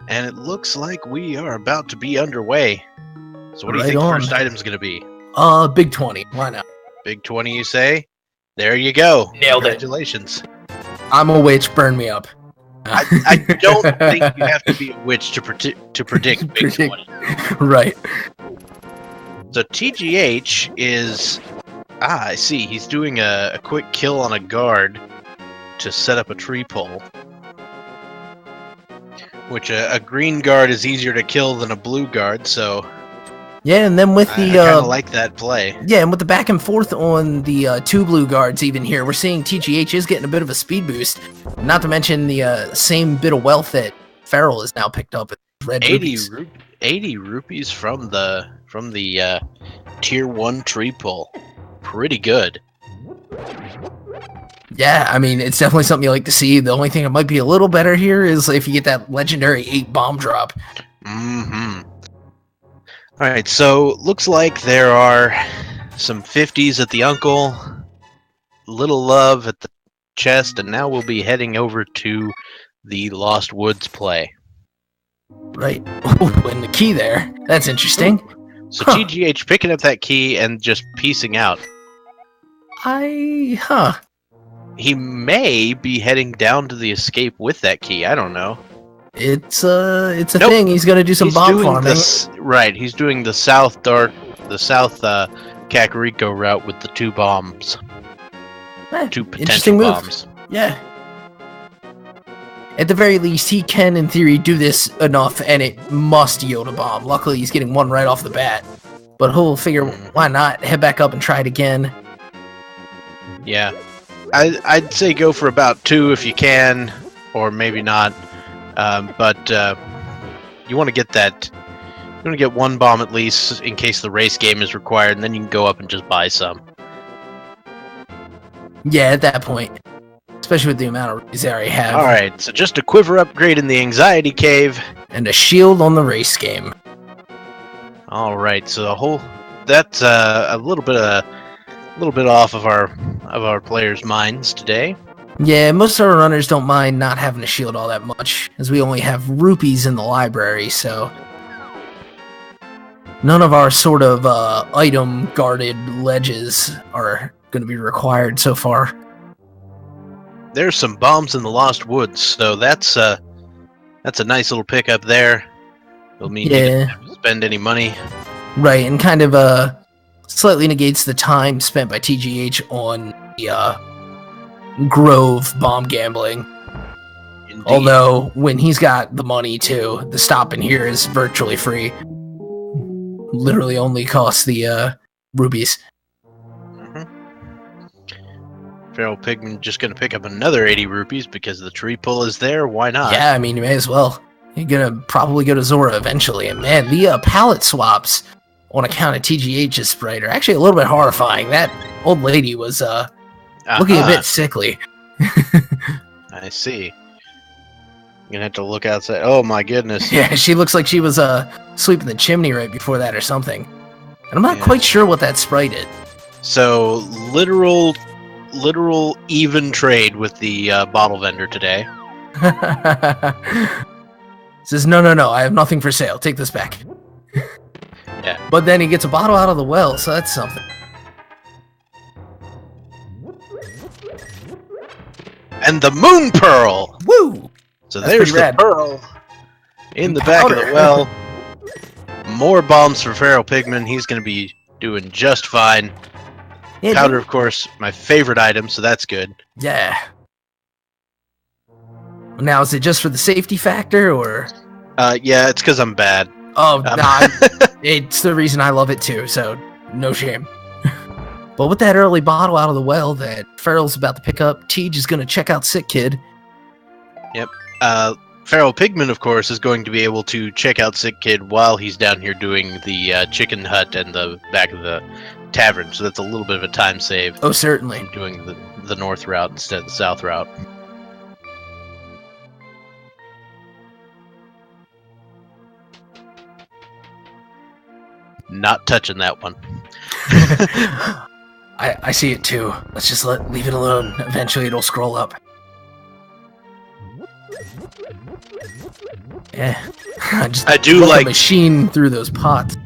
And it looks like we are about to be underway. So what do you Right think the on. first item's going to be? Big 20. Why not? Big 20, you say? There you go. Nailed it. Congratulations. I'm a witch. Burn me up. I don't think you have to be a witch to predict Big 20. Right. So TGH is... I see. He's doing a quick kill on a guard to set up a tree pole. Which a green guard is easier to kill than a blue guard, so... Yeah, and then with I kind of like that play. Yeah, and with the back and forth on the two blue guards even here, we're seeing TGH is getting a bit of a speed boost. Not to mention the same bit of wealth that Feral has now picked up. Red 80 rupees from the tier 1 tree pull. Pretty good. Yeah, I mean, it's definitely something you like to see. The only thing that might be a little better here is if you get that legendary 8 bomb drop. Mm-hmm. Alright, so looks like there are some 50s at the uncle, little love at the chest, and now we'll be heading over to the Lost Woods play. Right. Ooh, and the key there. That's interesting. So TGH picking up that key and just piecing out. He may be heading down to the escape with that key. I don't know. It's a thing. He's gonna do some bomb farming. Right, he's doing the south Kakariko route with the 2 bombs. 2 potential bombs. Yeah. At the very least, he can, in theory, do this enough, and it must yield a bomb. Luckily, he's getting one right off the bat. But he'll figure, why not, head back up and try it again. Yeah. I'd say go for about 2 if you can, or maybe not. But you want to get that. You want to get 1 bomb at least in case the race game is required, and then you can go up and just buy some. Yeah, at that point, especially with the amount of rupees they already have. All right, so just a quiver upgrade in the anxiety cave and a shield on the race game. All right, so that's a little bit off of our players' minds today. Yeah, most of our runners don't mind not having a shield all that much, as we only have rupees in the library, so none of our sort of item-guarded ledges are going to be required so far. There's some bombs in the Lost Woods, so that's a nice little pickup there. It'll mean you don't have to spend any money. Right, and kind of slightly negates the time spent by TGH on the Grove bomb gambling. Indeed. Although, when he's got the money too, the stop in here is virtually free. Literally only costs the rubies. FeralPigMan just going to pick up another 80 rupees because the tree pull is there. Why not? Yeah, I mean, you may as well. You're going to probably go to Zora eventually. And man, the palette swaps on account of TGH's sprite are actually a little bit horrifying. That old lady was looking a bit sickly. I see. You're going to have to look outside. Oh my goodness. Yeah, she looks like she was sweeping the chimney right before that or something. And I'm not quite sure what that sprite is. So, literal even trade with the bottle vendor today. Says, no, I have nothing for sale. Take this back. Yeah. But then he gets a bottle out of the well, so that's something. And the moon pearl! Woo! So there's the pearl in the back of the well. More bombs for FeralPigMan. He's going to be doing just fine. Yeah, powder, of course, my favorite item, so that's good. Yeah. Now, is it just for the safety factor, or? Yeah, it's because I'm bad. Oh, nah, it's the reason I love it too, so no shame. But with that early bottle out of the well that Feral's about to pick up, Tej is going to check out Sick Kid. Yep. FeralPigMan, of course, is going to be able to check out Sick Kid while he's down here doing the chicken hut and the back of the tavern, so that's a little bit of a time save. Oh, certainly. Doing the north route instead of the south route. Not touching that one. I see it too. Let's just leave it alone. Eventually it'll scroll up. Yeah. I do run like a machine through those pots.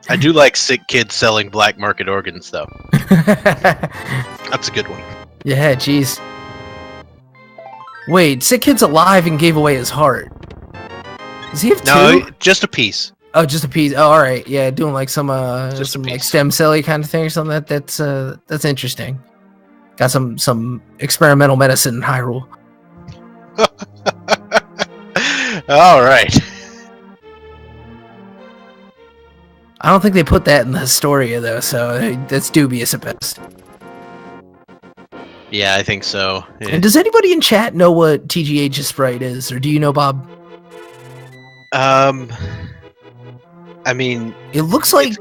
I do like sick kids selling black market organs, though. That's a good one. Yeah, jeez. Wait, sick kid's alive and gave away his heart. Does he have two? No, just a piece. Oh, just a piece. Oh, all right. Yeah, doing like some Just a like piece. stem cell kind of thing or something. That's interesting. Got some experimental medicine in Hyrule. All right. I don't think they put that in the Historia though, so that's dubious at best. Yeah, I think so. Yeah. And does anybody in chat know what TGH's sprite is, or do you know, Bob? I mean, It looks like.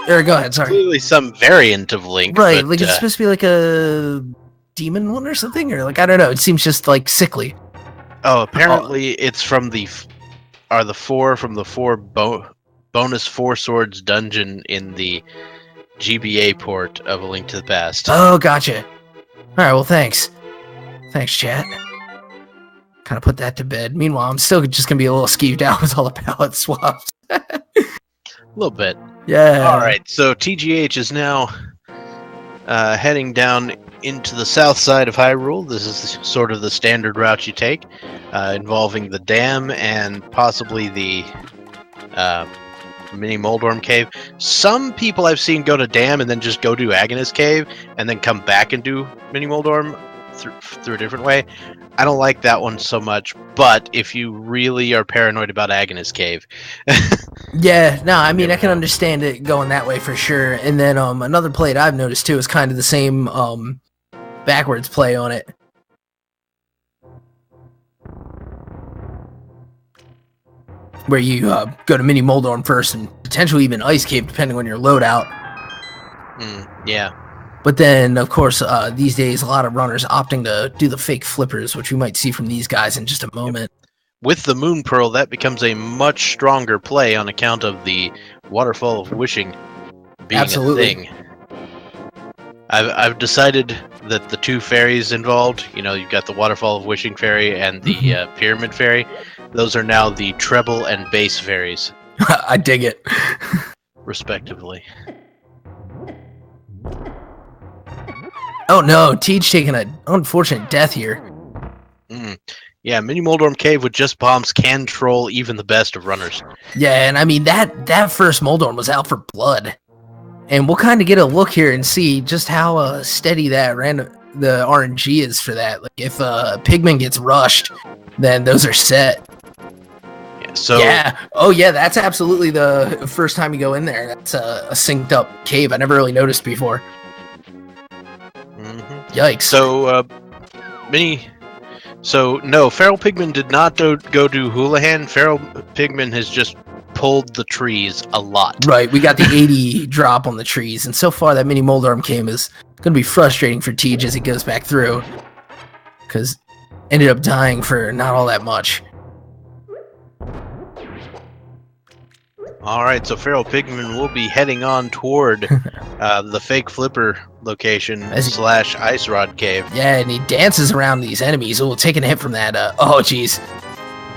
Or go ahead. Sorry. Clearly, some variant of Link. Right, but, like it's supposed to be like a demon one or something, or like I don't know. It seems just like sickly. Oh, apparently it's from the four bonus Four Swords dungeon in the GBA port of A Link to the Past. Oh, gotcha. All right, well, thanks, chat. Kind of put that to bed. Meanwhile, I'm still just gonna be a little skeeved out with all the palette swaps. A little bit. Yeah. All right, so TGH is now heading down into the south side of Hyrule. This is sort of the standard route you take, involving the dam and possibly the mini Moldorm Cave. Some people I've seen go to dam and then just go to Agonist Cave and then come back and do mini Moldorm through a different way. I don't like that one so much, but if you really are paranoid about Agonist Cave... Yeah, no, I mean, I can understand it going that way for sure. And then another play that I've noticed too is kind of the same backwards play on it. Where you go to Mini Moldorm first and potentially even Ice Cave depending on your loadout. Yeah. But then, of course, these days, a lot of runners opting to do the fake flippers, which we might see from these guys in just a moment. With the Moon Pearl, that becomes a much stronger play on account of the Waterfall of Wishing being Absolutely. a thing. I've decided that the two fairies involved, you've got the Waterfall of Wishing fairy and the Pyramid fairy. Those are now the treble and bass fairies. I dig it. Respectively. Oh no, Teach taking an unfortunate death here. Yeah, Mini Moldorm Cave with just bombs can troll even the best of runners. Yeah, and I mean, that first Moldorm was out for blood. And we'll kind of get a look here and see just how steady the RNG is for that. Like, if Pigman gets rushed, then those are set. Yeah, so... Yeah. Oh, yeah, that's absolutely the first time you go in there. That's a synced up cave. I never really noticed before. Yikes. So, no, FeralPigMan did not go to Houlihan. FeralPigMan has just pulled the trees a lot. Right, we got the 80 drop on the trees, and so far that Mini Moldorm cave is going to be frustrating for Tej as he goes back through. Because ended up dying for not all that much. Alright, so FeralPigMan will be heading on toward the fake flipper location / Ice Rod Cave. Yeah, and he dances around these enemies. Oh, taking a hit from that. Oh, jeez.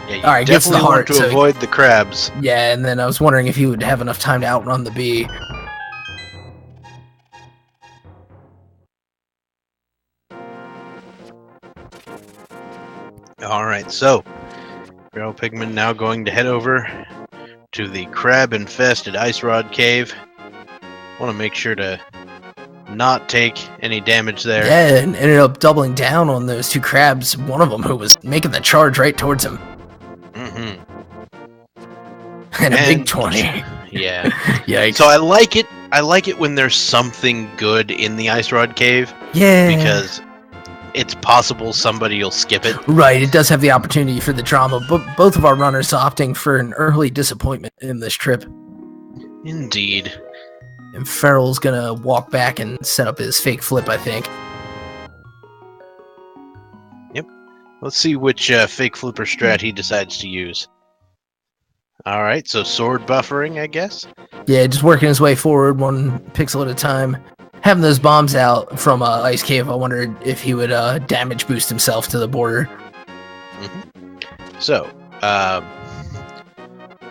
Yeah, you Alright, gets the heart. Want to avoid the crabs. Yeah, and then I was wondering if he would have enough time to outrun the bee. Alright, so FeralPigMan now going to head over to the crab-infested Ice Rod Cave. Want to make sure to not take any damage there. Yeah, and ended up doubling down on those two crabs. One of them who was making the charge right towards him. And a big 20. Yeah. Yikes. So I like it. I like it when there's something good in the Ice Rod Cave. Yeah. Because it's possible somebody will skip it. Right, it does have the opportunity for the drama, but both of our runners opting for an early disappointment in this trip. Indeed. And Feral's gonna walk back and set up his fake flip, I think. Yep. Let's see which fake flipper strat he decides to use. Alright, so sword buffering, I guess? Yeah, just working his way forward, one pixel at a time. Having those bombs out from Ice Cave, I wondered if he would damage boost himself to the border. So,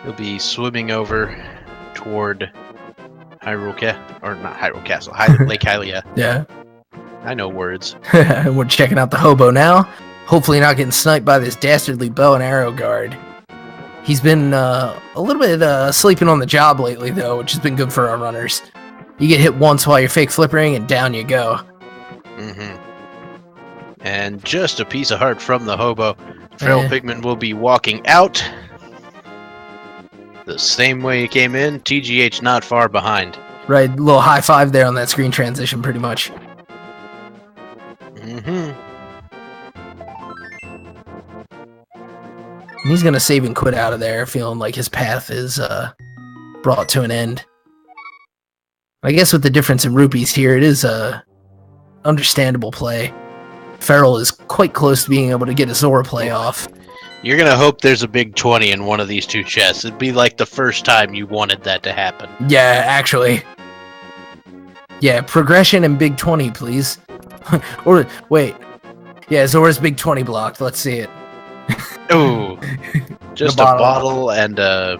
He'll be swimming over toward Hyrule Lake Hylia. Yeah. I know words. We're checking out the hobo now. Hopefully not getting sniped by this dastardly bow and arrow guard. He's been a little bit sleeping on the job lately, though, which has been good for our runners. You get hit once while you're fake flippering, and down you go. Mm-hmm. And just a piece of heart from the hobo. FeralPigMan will be walking out the same way he came in. TGH not far behind. Right, a little high five there on that screen transition, pretty much. Mm-hmm. And he's gonna save and quit out of there, feeling like his path is brought to an end. I guess with the difference in rupees here, it is a understandable play. Feral is quite close to being able to get a Zora play off. You're gonna hope there's a big 20 in one of these two chests. It'd be like the first time you wanted that to happen. Yeah, actually. Yeah, progression and big 20, please. Or, wait. Yeah, Zora's big 20 blocked. Let's see it. Ooh. Just a bottle and a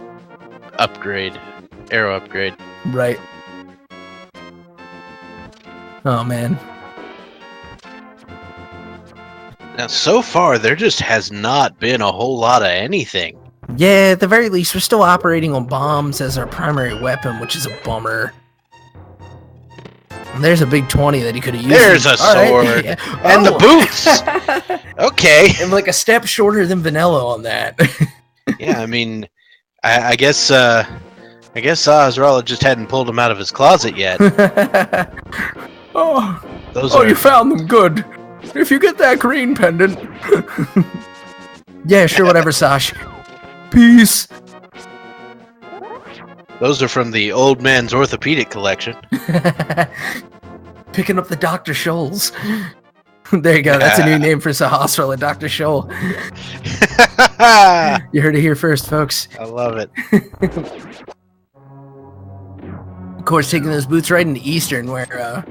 upgrade. Arrow upgrade. Right. Oh, man. Now, so far, there just has not been a whole lot of anything. Yeah, at the very least, we're still operating on bombs as our primary weapon, which is a bummer. And there's a big 20 that he could have used. There's a sword. Right. Yeah. And the boots! Okay. And like a step shorter than Vanilla on that. Yeah, I mean, I guess Azrael just hadn't pulled him out of his closet yet. You found them, good. If you get that green pendant. Yeah, sure, whatever, Sash. Peace. Those are from the old man's orthopedic collection. Picking up the Dr. Scholl's. There you go, that's a new name for Sahasrahla, a Dr. Scholl. You heard it here first, folks. I love it. Of course, taking those boots right into Eastern, where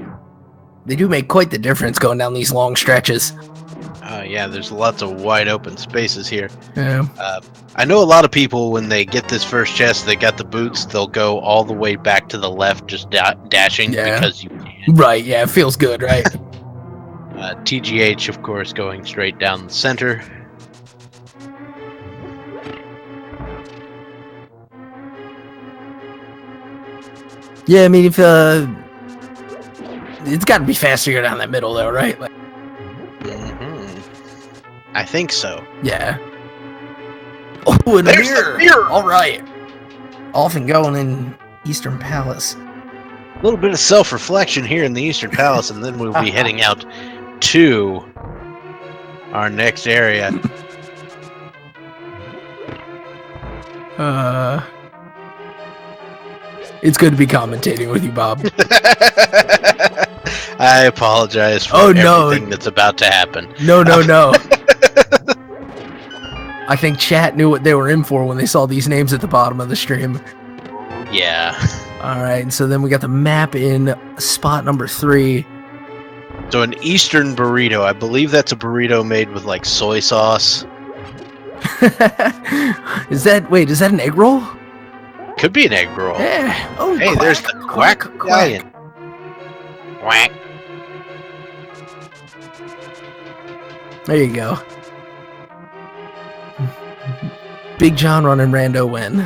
they do make quite the difference going down these long stretches. Yeah, there's lots of wide open spaces here. Yeah. I know a lot of people, when they get this first chest, they got the boots, they'll go all the way back to the left, just dashing because you can. Right, yeah, it feels good, right? TGH, of course, going straight down the center. Yeah, I mean, if it's got to be faster to go down that middle, though, right? Like, I think so. Yeah. Oh, and There's the mirror! All right. Off and going in Eastern Palace. A little bit of self-reflection here in the Eastern Palace, and then we'll be heading out to our next area. It's good to be commentating with you, Bob. I apologize for everything that's about to happen. No. I think chat knew what they were in for when they saw these names at the bottom of the stream. Yeah. Alright, so then we got the map in spot number 3. So an Eastern burrito. I believe that's a burrito made with, like, soy sauce. Is that an egg roll? Could be an egg roll. Yeah. Oh, hey, there's the quack Italian. Quack. There you go. Big John running Rando win.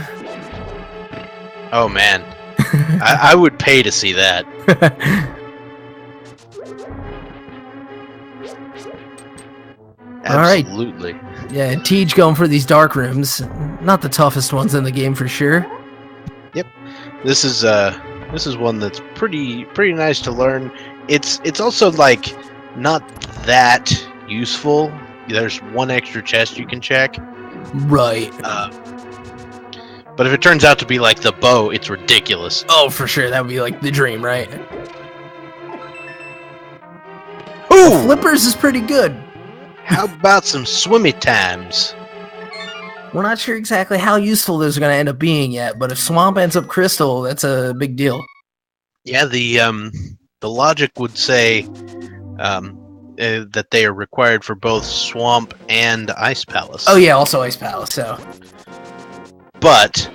Oh, man. I would pay to see that. Absolutely. All right. Yeah, Tej going for these dark rooms. Not the toughest ones in the game for sure. Yep. This is one that's pretty nice to learn. It's also like not that useful. There's one extra chest you can check. Right. But if it turns out to be like the bow, it's ridiculous. Oh, for sure. That would be like the dream, right? Ooh! The flippers is pretty good. How about some swimmy times? We're not sure exactly how useful those are going to end up being yet, but if Swamp ends up Crystal, that's a big deal. Yeah, the logic would say that they are required for both Swamp and Ice Palace. Oh yeah, also Ice Palace, so. But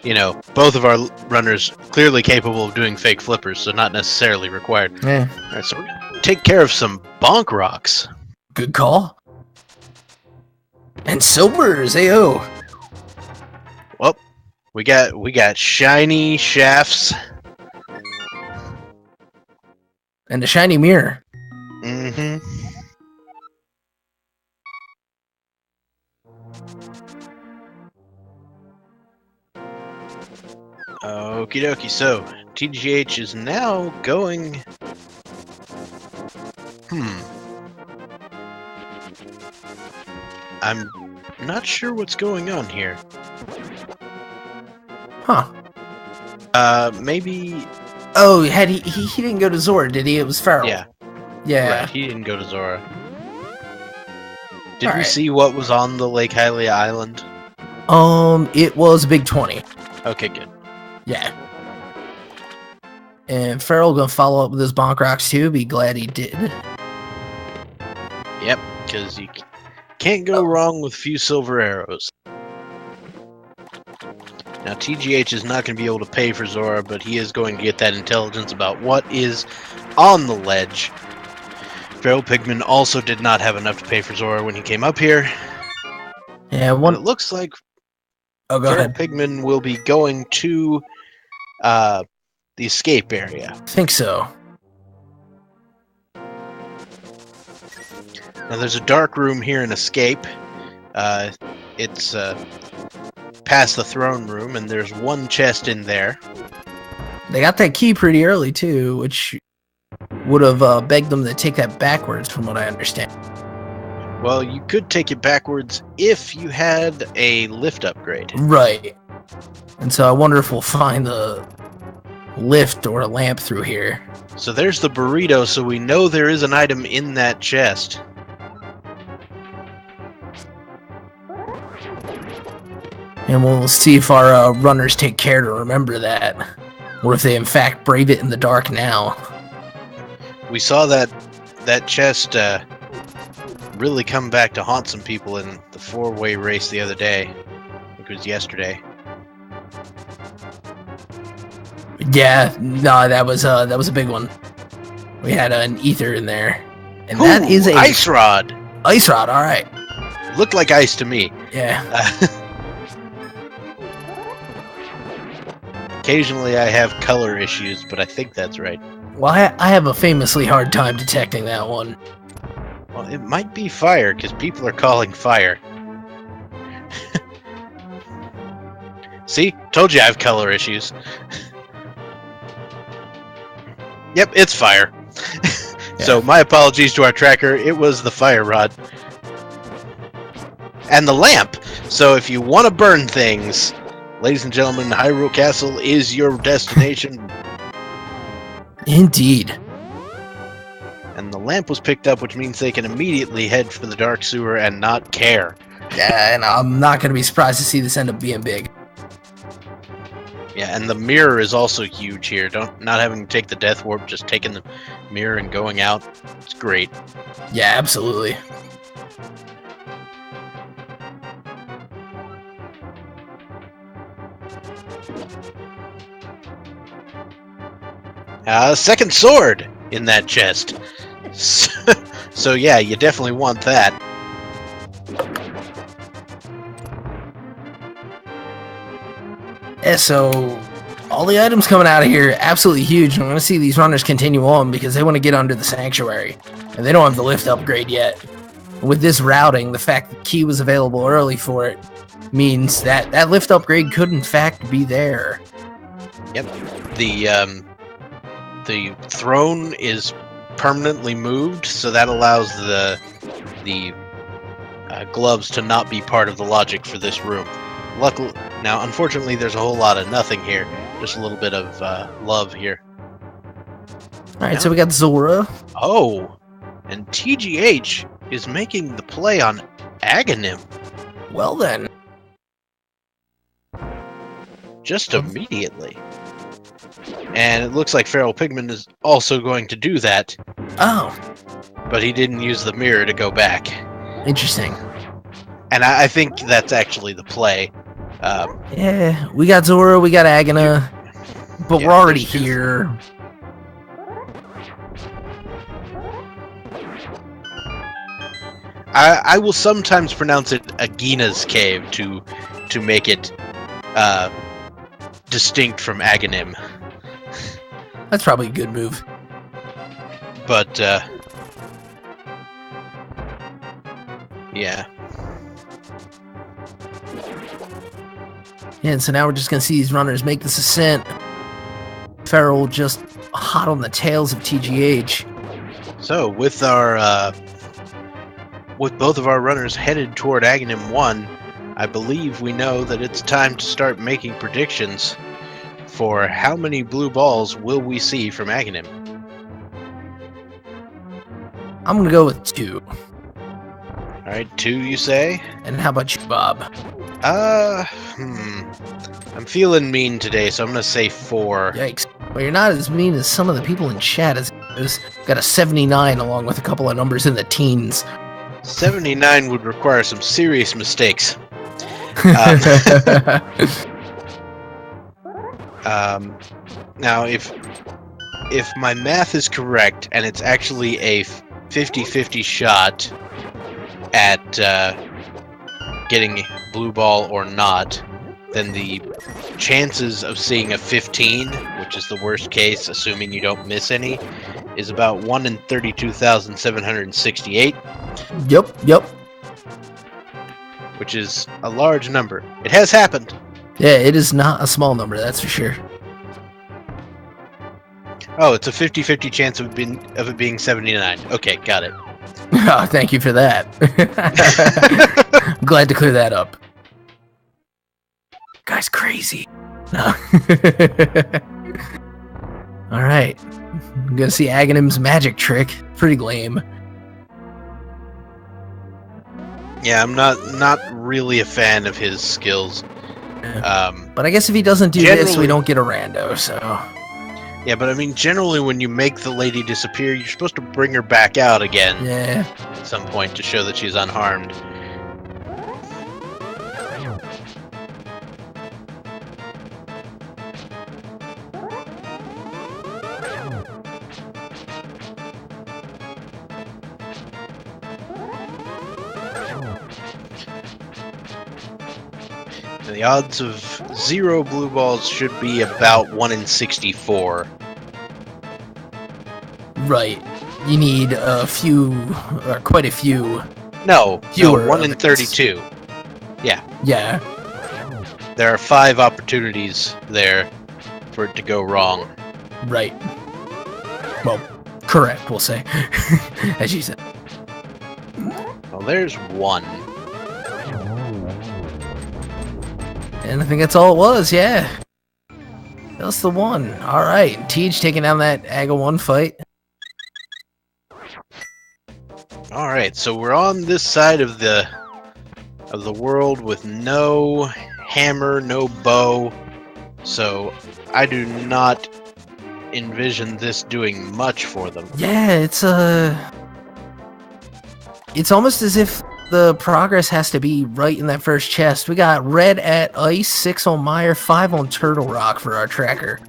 you know, both of our runners clearly capable of doing fake flippers, so not necessarily required. Yeah. Alright, so we're gonna take care of some bonk rocks. Good call. And silvers, ayo. Well, we got shiny shafts. And a shiny mirror. Mm-hmm. Okie dokie, so TGH is now going... I'm not sure what's going on here. Huh. Maybe... Oh, he didn't go to Zora, did he? It was Feral. Yeah. Yeah. Right, he didn't go to Zora. Did All we right. see what was on the Lake Hylia Island? It was a big 20. Okay, good. Yeah. And Feral gonna follow up with his bonk rocks too. Be glad he did. Yep, because you can't go wrong with a few silver arrows. Now, TGH is not going to be able to pay for Zora, but he is going to get that intelligence about what is on the ledge. FeralPigMan also did not have enough to pay for Zora when he came up here. Yeah, And it looks like Oh, go ahead. FeralPigMan will be going to the escape area. I think so. Now, there's a dark room here in escape. It's past the throne room, and there's one chest in there. They got that key pretty early too, which would have begged them to take that backwards, from what I understand. Well, you could take it backwards if you had a lift upgrade. Right. And so I wonder if we'll find the lift or a lamp through here. So there's the burrito, so we know there is an item in that chest. And we'll see if our runners take care to remember that. Or if they in fact brave it in the dark now. We saw that chest really come back to haunt some people in the four-way race the other day. I think it was yesterday. Yeah, no, that was a big one. We had an ether in there. And Ooh, that is a ice rod. Ice rod, alright. Looked like ice to me. Yeah. Occasionally I have color issues, but I think that's right. Well, I have a famously hard time detecting that one. Well, it might be fire, because people are calling fire. See? Told you I have color issues. Yep, it's fire. So my apologies to our tracker, it was the fire rod. And the lamp! So if you want to burn things, ladies and gentlemen, Hyrule Castle is your destination. Indeed. And the lamp was picked up, which means they can immediately head for the dark sewer and not care. Yeah, and I'm not going to be surprised to see this end up being big. Yeah, and the mirror is also huge here. Not having to take the death warp, just taking the mirror and going out. It's great. Yeah, absolutely. Second sword in that chest. So yeah, you definitely want that. Yeah, so all the items coming out of here, absolutely huge. I'm going to see these runners continue on because they want to get under the sanctuary. And they don't have the lift upgrade yet. With this routing, the fact that key was available early for it means that that lift upgrade could in fact be there. Yep. The throne is permanently moved, so that allows the gloves to not be part of the logic for this room. Luckily, now unfortunately, there's a whole lot of nothing here. Just a little bit of love here. All right, so we got Zora. Oh, and TGH is making the play on Aghanim. Well then. Just immediately. And it looks like FeralPigMan is also going to do that. Oh. But he didn't use the mirror to go back. Interesting. And I think that's actually the play. Yeah, we got Zora, we got Agana, but yeah, we're already there's two. here. I will sometimes pronounce it Agina's cave to make it distinct from Aghanim. That's probably a good move. But yeah. Yeah, and so now we're just gonna see these runners make this ascent. Feral just hot on the tails of TGH. So with our with both of our runners headed toward Aghanim 1, I believe we know that it's time to start making predictions for how many blue balls will we see from Aghanim. I'm gonna go with 2. Alright, 2 you say? And how about you, Bob? I'm feeling mean today, so I'm gonna say 4. Yikes. Well, you're not as mean as some of the people in chat as got a 79 along with a couple of numbers in the teens. 79 would require some serious mistakes. Now, if my math is correct, and it's actually a 50-50 shot at getting blue ball or not, then the chances of seeing a 15, which is the worst case, assuming you don't miss any, is about 1 in 32,768. Yep. Which is a large number. It has happened. Yeah, it is not a small number, that's for sure. Oh, it's a 50-50 chance of it being 79. Okay, got it. Oh, thank you for that. I'm glad to clear that up. Guy's crazy. No. Alright. I'm gonna see Aghanim's magic trick. Pretty lame. Yeah, I'm not really a fan of his skills. But I guess if he doesn't do this, we don't get a rando, so... Yeah, but I mean, generally when you make the lady disappear, you're supposed to bring her back out again. Yeah. At some point to show that she's unharmed. The odds of 0 blue balls should be about 1 in 64. Right. You need a few, or quite a few. No, Fewer 1 in 32. Yeah. Yeah. There are 5 opportunities there for it to go wrong. Right. Well, correct, we'll say. As you said. Well, there's 1. And I think that's all it was, yeah. That's the one. Alright, TGH taking down that Aga 1 fight. Alright, so we're on this side of the world with no hammer, no bow. So I do not envision this doing much for them. Yeah, it's almost as if the progress has to be right in that first chest. We got red at ice, 6 on Mire, 5 on Turtle Rock for our tracker.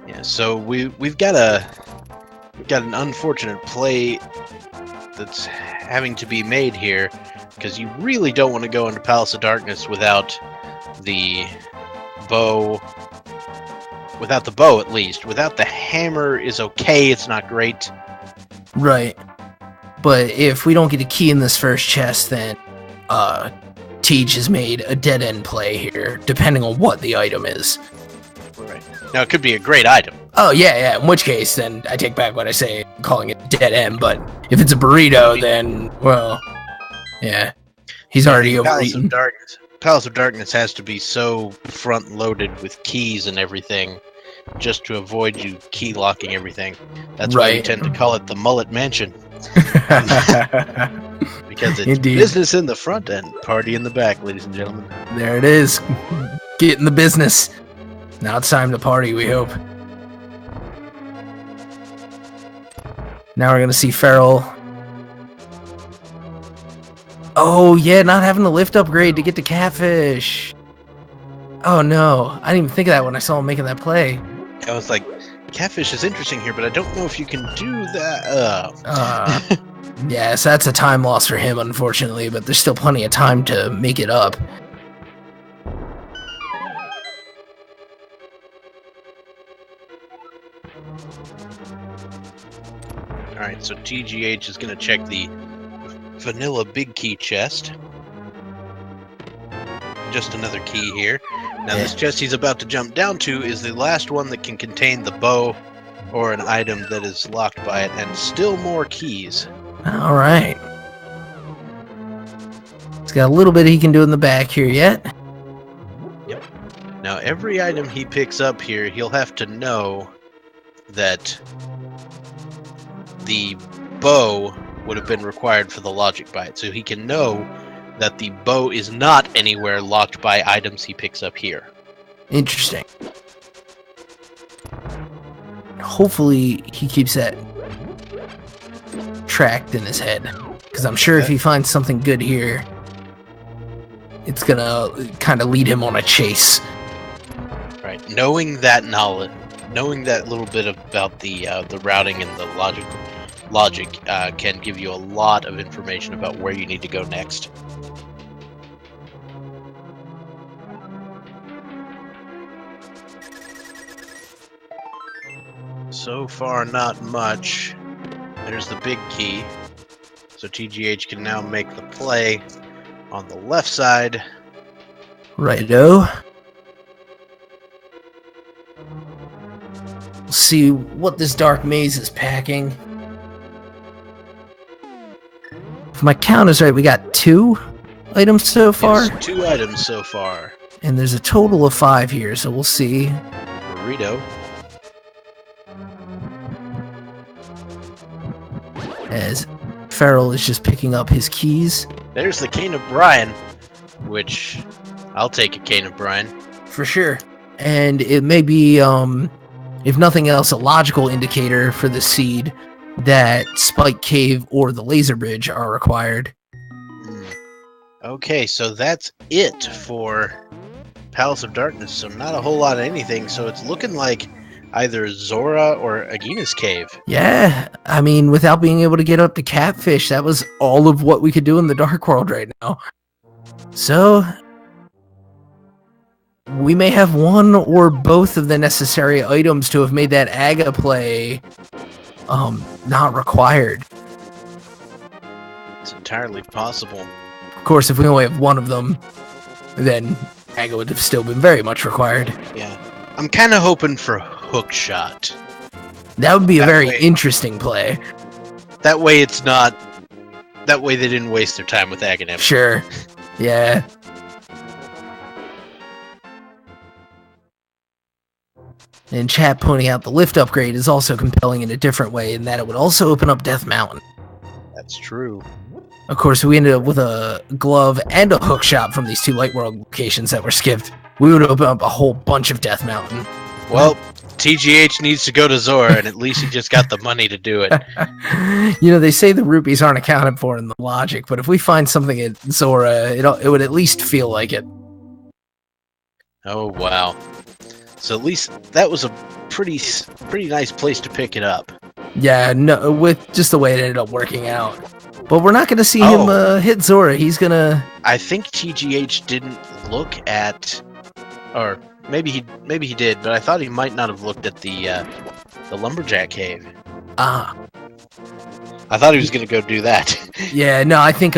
Yeah, so we've got an unfortunate play that's having to be made here, because you really don't want to go into Palace of Darkness without the bow. Without the bow, at least. Without the hammer is okay, it's not great. Right. But if we don't get a key in this first chest, then TGH has made a dead-end play here, depending on what the item is. Right. Now, it could be a great item. Oh, yeah, in which case, then I take back what I say, calling it dead-end, but if it's a burrito, then, well, yeah, he's already overeaten. Palace of Darkness has to be so front-loaded with keys and everything, just to avoid you key-locking everything. That's why we tend to call it the Mullet Mansion. Because it's business in the front and party in the back, ladies and gentlemen. There it is. Get in the business. Now it's time to party, we hope. Now we're going to see Feral. Oh, yeah, not having the lift upgrade to get to Catfish. Oh no, I didn't even think of that when I saw him making that play. I was like, catfish is interesting here, but I don't know if you can do that. Yes, that's a time loss for him, unfortunately, but there's still plenty of time to make it up. Alright, so TGH is going to check the vanilla big key chest. Just another key here. Now this chest he's about to jump down to is the last one that can contain the bow or an item that is locked by it, and still more keys. Alright. He's got a little bit he can do in the back here yet. Yep. Now every item he picks up here, he'll have to know that the bow would have been required for the logic bite. So he can know that the bow is not anywhere locked by items he picks up here. Interesting. Hopefully he keeps that tracked in his head, because I'm sure if he finds something good here, it's gonna kind of lead him on a chase. Right. Knowing that knowledge, knowing that little bit about the routing and the logic can give you a lot of information about where you need to go next. So far, not much. There's the big key. So TGH can now make the play on the left side. Righto. We'll see what this dark maze is packing. If my count is right, we got 2 items so far. Yes, 2 items so far. And there's a total of 5 here, so we'll see. Burrito. As Feral is just picking up his keys. There's the Cane of Brian, which I'll take a Cane of Brian. For sure. And it may be, if nothing else, a logical indicator for the seed that Spike Cave or the Laser Bridge are required. Okay, so that's it for Palace of Darkness. So not a whole lot of anything. So it's looking like either Zora or Agina's Cave. Yeah, I mean, without being able to get up to Catfish, that was all of what we could do in the Dark World right now. So, we may have one or both of the necessary items to have made that Aga play not required. It's entirely possible. Of course, if we only have one of them, then Aga would have still been very much required. Yeah. I'm kind of hoping for Hook Shot. That would be a very interesting play. That way it's not... That way they didn't waste their time with Aghanim. Sure. Yeah. And chat pointing out the lift upgrade is also compelling in a different way, in that it would also open up Death Mountain. That's true. Of course, we ended up with a glove and a hook shot from these 2 Light World locations that were skipped. We would open up a whole bunch of Death Mountain. Well, TGH needs to go to Zora, and at least he just got the money to do it. You know, they say the rupees aren't accounted for in the logic, but if we find something at Zora, it would at least feel like it. Oh, wow. So at least that was a pretty nice place to pick it up. Yeah, no, with just the way it ended up working out. But we're not going to see him hit Zora. He's going to... I think TGH didn't look at... Or maybe he did, but I thought he might not have looked at the Lumberjack Cave. Ah. I thought he was going to go do that. Yeah, no, I think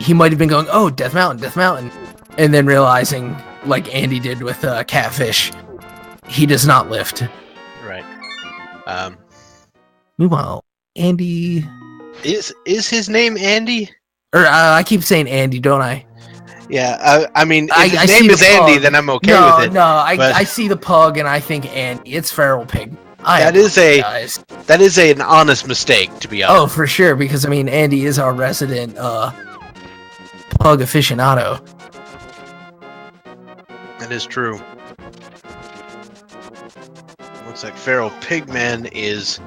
he might have been going, oh, Death Mountain, Death Mountain. And then realizing, like Andy did with Catfish, he does not lift. Right. Meanwhile, Andy... Is his name Andy? Or I keep saying Andy, don't I? Yeah, I mean, if his name is Andy, then I'm okay with it. No, I see the pug and I think Andy. It's FeralPig. That is an honest mistake, to be honest. Oh, for sure, because I mean, Andy is our resident pug aficionado. That is true. Looks like FeralPigMan is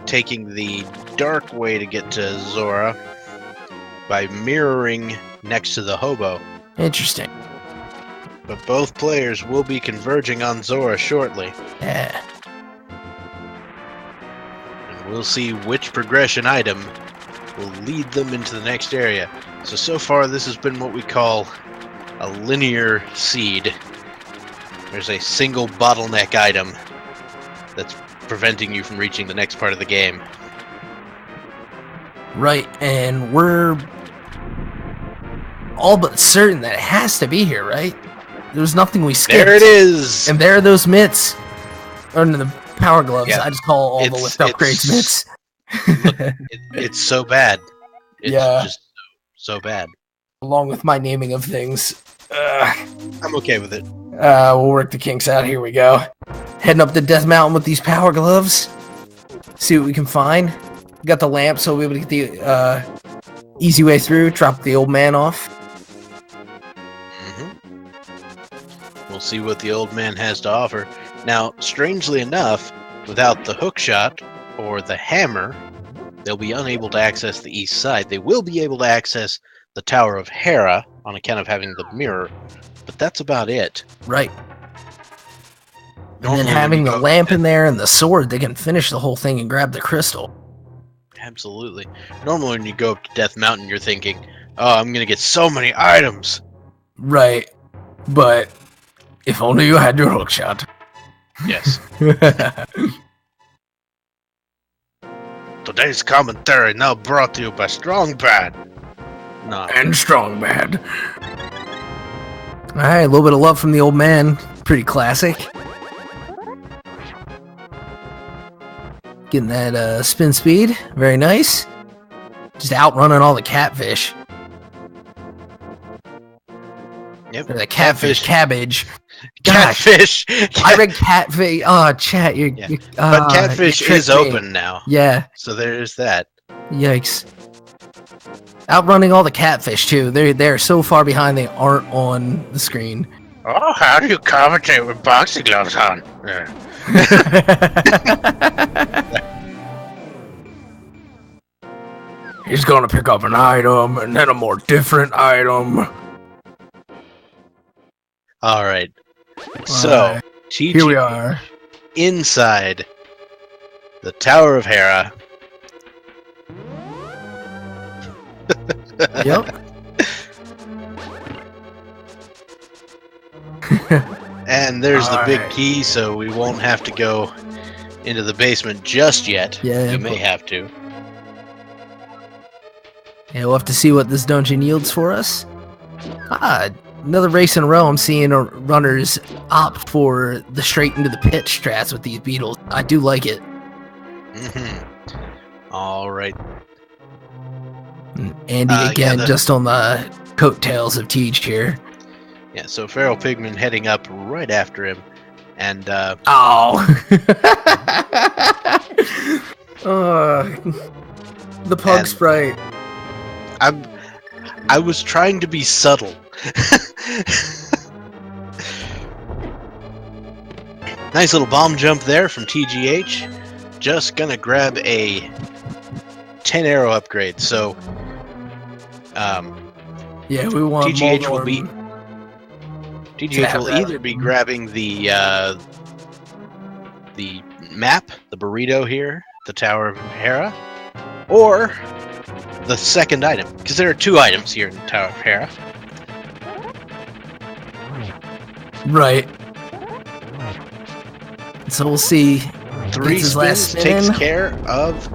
taking the dark way to get to Zora by mirroring next to the hobo. Interesting. but both players will be converging on Zora shortly. Yeah. And we'll see which progression item will lead them into the next area. So far this has been what we call a linear seed. There's a single bottleneck item that's preventing you from reaching the next part of the game. Right, and we're all but certain that it has to be here, right? There's nothing we skipped. There it is! And there are those mitts. Or the power gloves. Yeah. I just call all the lift upgrades mitts. Look, it's so bad. It's just so bad. Along with my naming of things. I'm okay with it. We'll work the kinks out. Here we go. Heading up the Death Mountain with these power gloves. See what we can find. Got the lamp, so we'll be able to get the easy way through. Drop the old man off. We'll see what the old man has to offer. Now, strangely enough, without the hook shot or the hammer, they'll be unable to access the east side. They will be able to access the Tower of Hera on account of having the mirror, but that's about it. Right. And then having the lamp in there and the sword, they can finish the whole thing and grab the crystal. Absolutely. Normally when you go up to Death Mountain, you're thinking, oh, I'm going to get so many items. Right. But if only you had your hook shot. Yes. Today's commentary now brought to you by Strong Bad. No. And Strong Bad. Alright, a little bit of love from the old man. Pretty classic. Getting that spin speed. Very nice. Just outrunning all the catfish. Yep. Or the catfish cabbage. Gosh, Catfish! I read catfish. Oh, chat. But catfish is open now. Yeah. So there's that. Yikes. Outrunning all the catfish, too. They're so far behind they aren't on the screen. Oh, how do you commentate with boxing gloves on? He's gonna pick up an item, and then a more different item. Alright. So, TGH here we are. Inside the Tower of Hera. Yep. And there's the big key, so we won't have to go into the basement just yet. Yeah, we may have to. Yeah, we'll have to see what this dungeon yields for us. Another race in a row. I'm seeing runners opt for the straight into the pit strats with these beetles. I do like it. All right. Andy again, just on the coattails of Tej here. Yeah, so FeralPigMan heading up right after him, and the pug sprite. I was trying to be subtle. Nice little bomb jump there from TGH. Just gonna grab a 10 arrow upgrade. So, yeah, we want TGH will be. TGH will either be grabbing the map, the burrito here, the Tower of Hera, or the second item, because there are two items here in the Tower of Hera. Right. So we'll see. 3 spins takes care of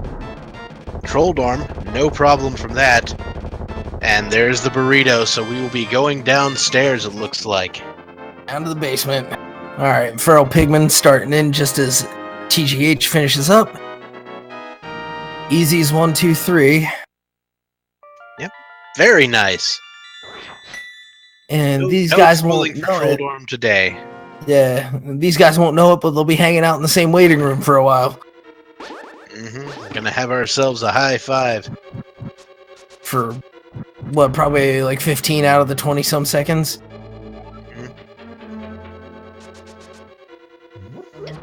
Troll Dorm. No problem from that. And there's the burrito, so we will be going downstairs, it looks like. Down to the basement. Alright, FeralPigMan starting in just as TGH finishes up. Easy's 1, 2, 3. Yep. Very nice. And these guys won't know Troll it. Dorm today. Yeah, these guys won't know it, but they'll be hanging out in the same waiting room for a while. We're gonna have ourselves a high five. For, what, probably like 15 out of the 20-some seconds?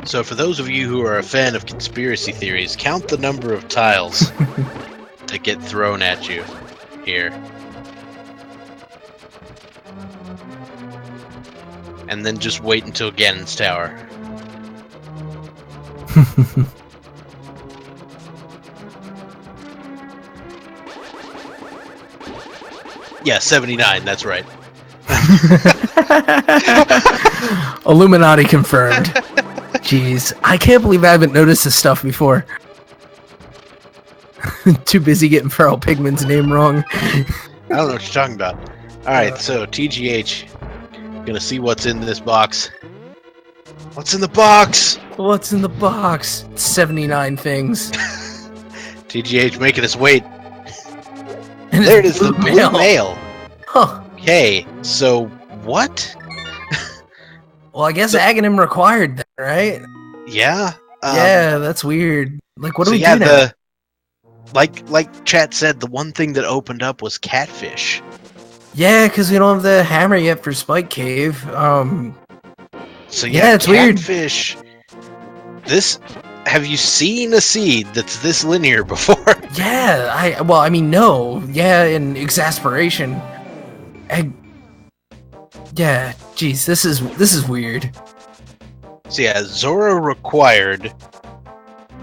So for those of you who are a fan of conspiracy theories, count the number of tiles that get thrown at you here. and then just wait until Ganon's Tower. Yeah, 79, that's right. Illuminati confirmed. Jeez, I can't believe I haven't noticed this stuff before. Too busy getting FeralPigman's name wrong. I don't know what you're talking about. Alright, so TGH. Gonna see what's in this box. What's in the box? What's in the box? 79 things. TGH making us wait. And There it is, the blue mail. Huh. Okay, so what? Well, I guess Aghanim required that, right? Yeah. Yeah, that's weird. Like, what do we yeah, do now? like chat said, the one thing that opened up was catfish. Yeah, because we don't have the hammer yet for Spike Cave. So yeah, it's weird. catfish. This. Have you seen a seed that's this linear before? Yeah, I mean, no. Yeah, in exasperation. Yeah, jeez, this is weird. So yeah, Zora required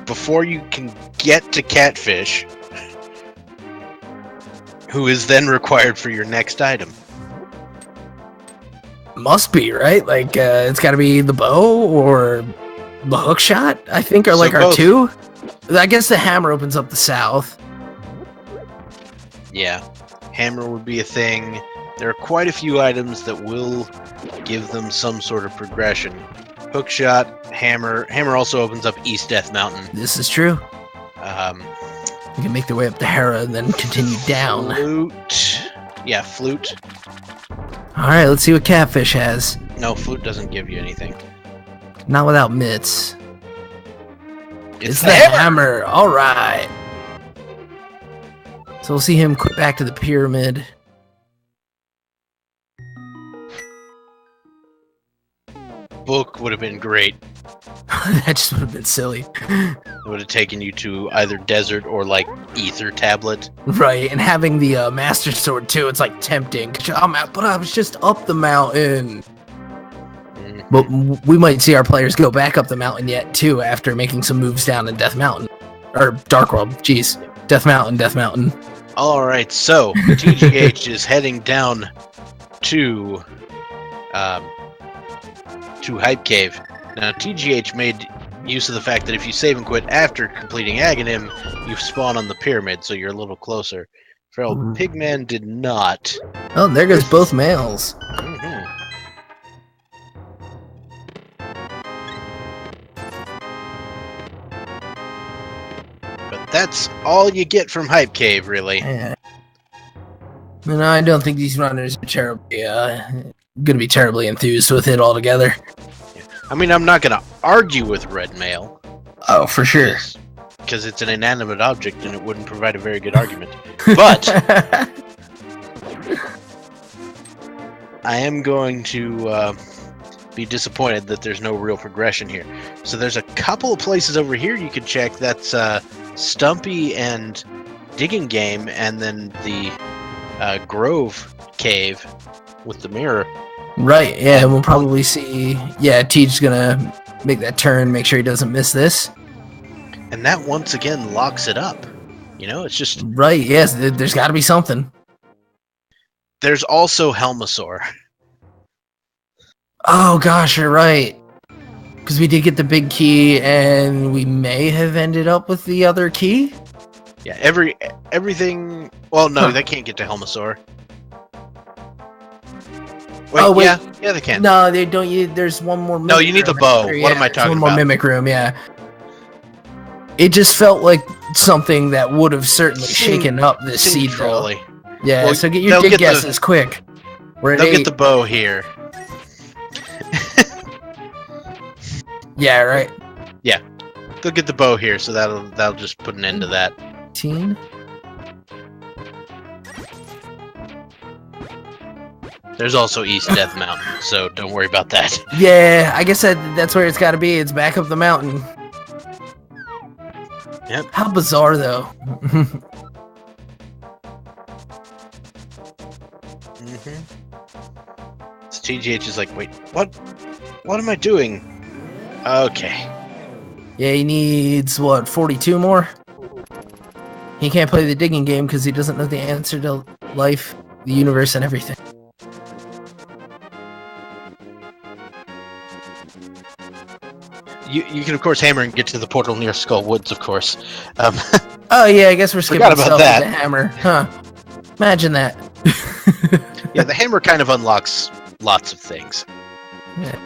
before you can get to catfish, who is then required for your next item. Must be, right? Like, it's got to be the bow or the hook shot, I think, are like our both. two. I guess the hammer opens up the south. Yeah, hammer would be a thing. There are quite a few items that will give them some sort of progression. Hookshot, hammer. Hammer also opens up East Death Mountain. This is true. You can make their way up to Hera and then continue down. Flute. Yeah, flute. Alright, let's see what Catfish has. No, flute doesn't give you anything. Not without mitts. It's the hammer. Alright. So we'll see him quit back to the pyramid. Book would have been great. That just would have been silly. It would have taken you to either desert or like ether tablet. Right, and having the master sword too, it's like tempting. But I was just up the mountain. But we might see our players go back up the mountain yet too after making some moves down in Death Mountain. Or Dark World, jeez. Death Mountain. Alright, so TGH is heading down to Hype Cave. Now, TGH made use of the fact that if you save and quit after completing Aghanim, you spawn on the pyramid, so you're a little closer. FeralPigMan did not. Oh, there goes both males. But that's all you get from Hype Cave, really. Yeah. No, I don't think these runners are terribly, gonna be terribly enthused with it altogether. I mean, I'm not gonna argue with Red Mail. Oh, for sure. Because it's an inanimate object and it wouldn't provide a very good argument. But I am going to be disappointed that there's no real progression here. So there's a couple of places over here you could check. That's Stumpy and Digging Game, and then the Grove Cave with the mirror. Right, yeah, we'll probably see. Yeah, Teach's gonna make that turn, make sure he doesn't miss this. And that once again locks it up. You know, it's just. Right, yes, there's gotta be something. There's also Helmasaur. Oh gosh, you're right. Because we did get the big key, and we may have ended up with the other key? Yeah, everything. Well, no, they can't get to Helmasaur. Wait, yeah, they can. No, they don't. There's one more. No, you need the bow. What am I talking about? One more about? mimic room. Yeah. It just felt like something that would have certainly shaken up this seed trolley. Yeah. Well, so get your dig guesses quick. They'll get the bow here. Yeah. Right. Yeah. They'll get the bow here, so that'll just put an end to that. 18. There's also East Death Mountain, so don't worry about that. Yeah, I guess that's where it's got to be. It's back up the mountain. Yep. How bizarre, though. TGH is like, wait, what? What am I doing? Okay. Yeah, he needs, what, 42 more? He can't play the digging game because he doesn't know the answer to life, the universe, and everything. You can, of course, hammer and get to the portal near Skull Woods, of course. Oh, yeah, I guess we're skipping Forgot about stuff that. with the hammer. Huh. Imagine that. Yeah, the hammer kind of unlocks lots of things. Yeah.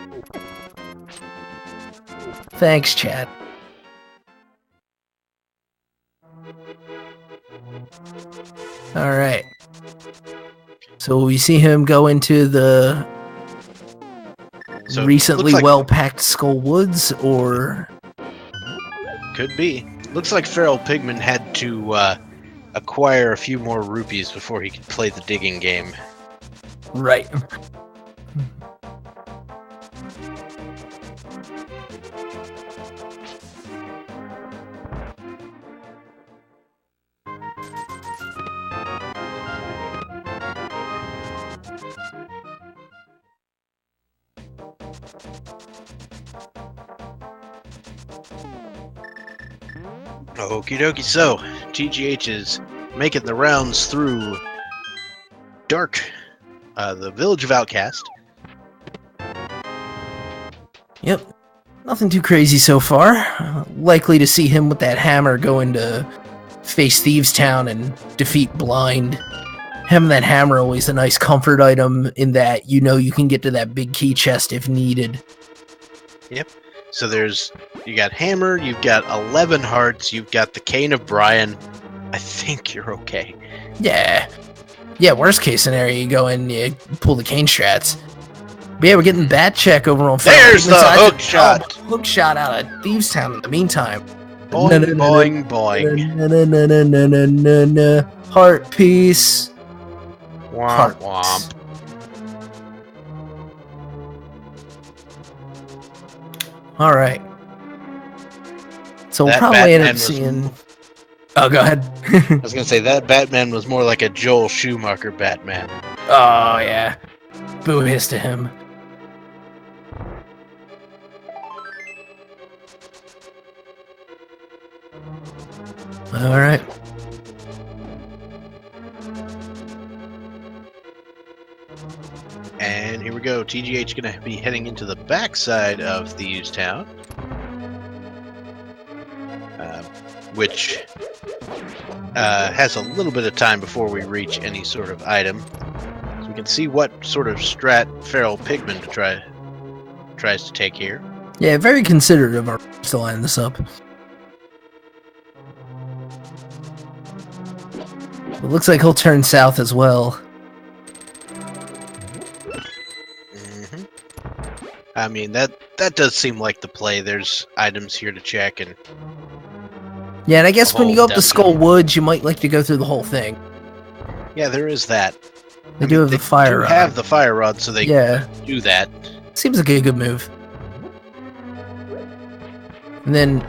Thanks, Chad. Alright. So we see him go into the So recently looks like- well-packed Skull Woods, or... Could be. Looks like FeralPigMan had to acquire a few more rupees before he could play the digging game. Right. Okie dokie, so TGH is making the rounds through the village of Outcast. Yep. Nothing too crazy so far. Likely to see him with that hammer going to face Thieves Town and defeat Blind. Having that hammer always a nice comfort item in that you know you can get to that big key chest if needed. Yep. So you got hammer, you've got 11 hearts, you've got the cane of Brian. I think you're okay. Yeah. Yeah, worst case scenario, you go in, you pull the cane strats. But yeah, we're getting that check over on There's the hook shot. Hook shot out of Thieves Town in the meantime. Boing, boing, boing. Heart piece. Womp, womp. All right. So we'll That probably end Batman up was- seeing... Oh, go ahead. I was gonna say, that Batman was more like a Joel Schumacher Batman. Oh, yeah. Boo hiss to him. All right. And here we go. TGH gonna be heading into the backside of Thieves Town, which has a little bit of time before we reach any sort of item. So we can see what sort of strat FeralPigMan tries to take here. Yeah, very considerate of our to line this up. It looks like he'll turn south as well. hmm I mean, that does seem like the play. There's items here to check, and Yeah, and I guess The when you whole go up to dungeon. Skull Woods, you might like to go through the whole thing. yeah, there is that. They do have the fire rod. Have the fire rod, so they Yeah, do that. seems like a good move. And then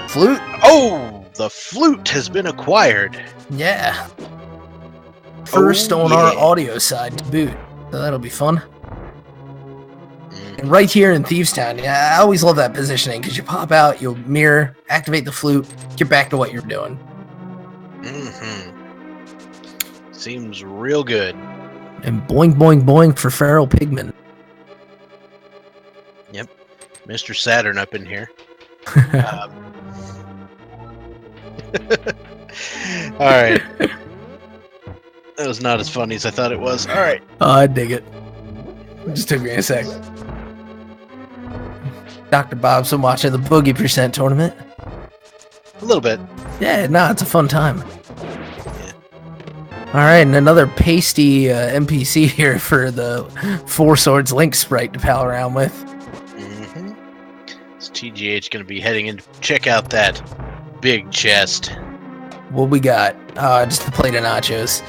flute. Oh, the flute has been acquired. Yeah. First Oh, on our yeah. audio side to boot. So that'll be fun. Mm. And right here in Thieves Town, yeah, I always love that positioning because you pop out, you'll mirror, activate the flute, get back to what you're doing. Seems real good. And boing, boing, boing for FeralPigMan. Mr. Saturn up in here. All right. That was not as funny as I thought it was. All right. Oh, I dig it. It just took me a sec. Dr. Bob's watching the Boogie Percent tournament. A little bit. Yeah, no, it's a fun time. All right, and another pasty NPC here for the Four Swords Link sprite to pal around with. Mm-hmm. Is TGH going to be heading in to check out that big chest? What we got? Just a plate of nachos.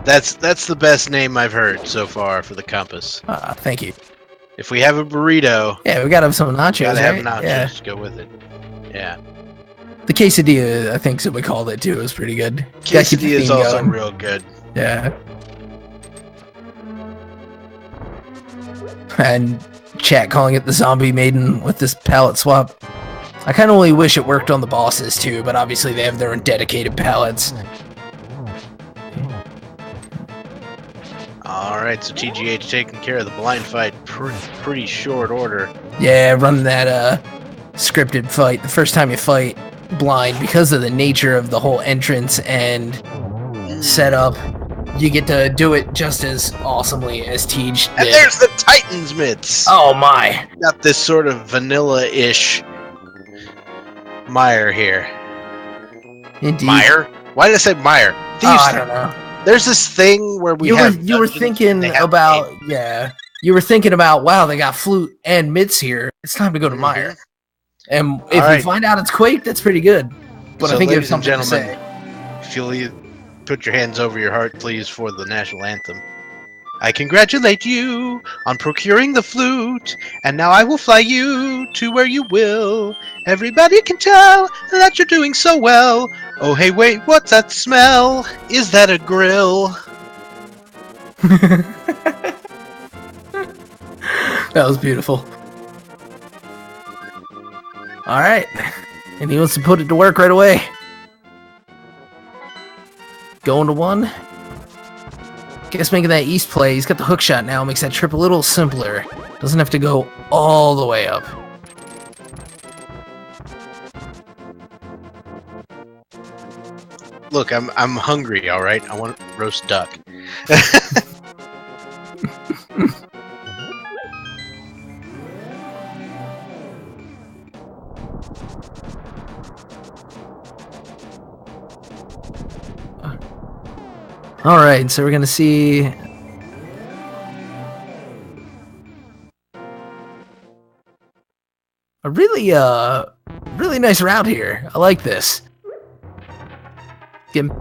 That's the best name I've heard so far for the compass. Thank you. If we have a burrito, Yeah, we gotta have some nachos, gotta have right? nachos Yeah. to go with it. Yeah. The quesadilla, I think, so we called it too, was pretty good. Gotta keep the Quesadilla is theme also going. real good. Yeah. And chat calling it the zombie maiden with this palette swap. I kind of only wish it worked on the bosses too, but obviously they have their own dedicated palettes. Alright, so TGH taking care of the blind fight pretty short order. Yeah, running that scripted fight. The first time you fight blind, because of the nature of the whole entrance and setup, you get to do it just as awesomely as Tej did. And there's the Titan's mitts! Oh my! Got this sort of vanilla-ish mire here. Indeed. Mire? Why did I say mire? I don't know. There's this thing where you were thinking about you were thinking about, wow, they got flute and mitts here. It's time to go to Mire. And if you find out it's Quake, that's pretty good. But so, I think ladies there's something and gentlemen, to say. if you'll put your hands over your heart, please, for the national anthem. I congratulate you on procuring the flute, and now I will fly you to where you will. Everybody can tell that you're doing so well. Oh, hey, wait, what's that smell? Is that a grill? That was beautiful. Alright. And he wants to put it to work right away. Going to one. Guess making that east play, he's got the hook shot now, makes that trip a little simpler. Doesn't have to go all the way up. Look, I'm hungry, alright? I want roast duck. Alright, so we're gonna see... a really nice route here. I like this. Getting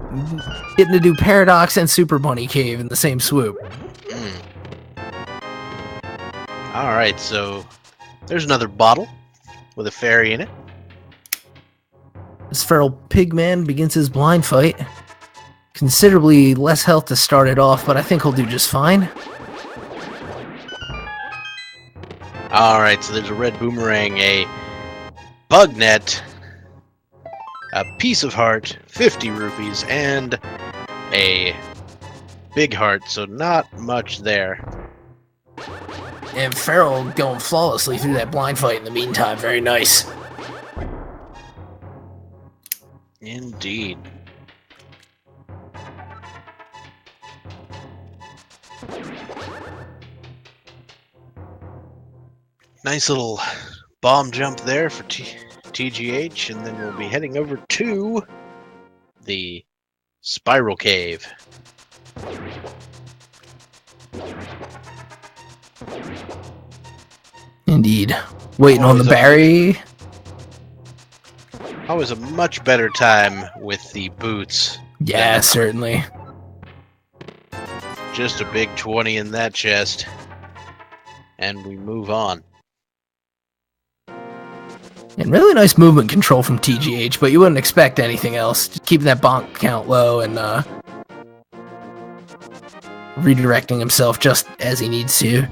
to do Paradox and Super Bunny Cave in the same swoop. Alright, so there's another bottle with a fairy in it. This FeralPigMan begins his blind fight. Considerably less health to start it off, but I think he'll do just fine. Alright, so there's a red boomerang, a bug net, a piece of heart, 50 rupees, and a big heart, so not much there. And Feral going flawlessly through that blind fight in the meantime. Very nice. Indeed. Nice little bomb jump there for TGH, and then we'll be heading over to the Spiral Cave. Indeed. Waiting on the berry. Always a much better time with the boots. Yeah, certainly. Just a big 20 in that chest. And we move on. And really nice movement control from TGH, but you wouldn't expect anything else. Just keeping that bonk count low and redirecting himself just as he needs to.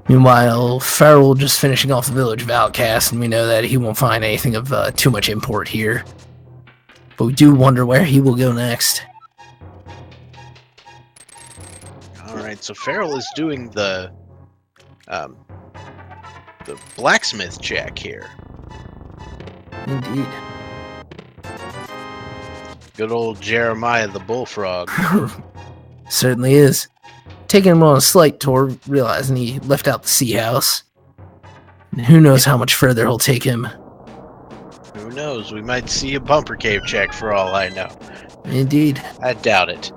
Meanwhile, Feral just finishing off the village of Outcast, and we know that he won't find anything of too much import here. But we do wonder where he will go next. Alright, so Feral is doing the blacksmith check here. Indeed. Good old Jeremiah the Bullfrog. Certainly is. Taking him on a slight tour, realizing he left out the sea house. And who knows how much further he'll take him. Who knows? We might see a bumper cave check for all I know. Indeed. I doubt it.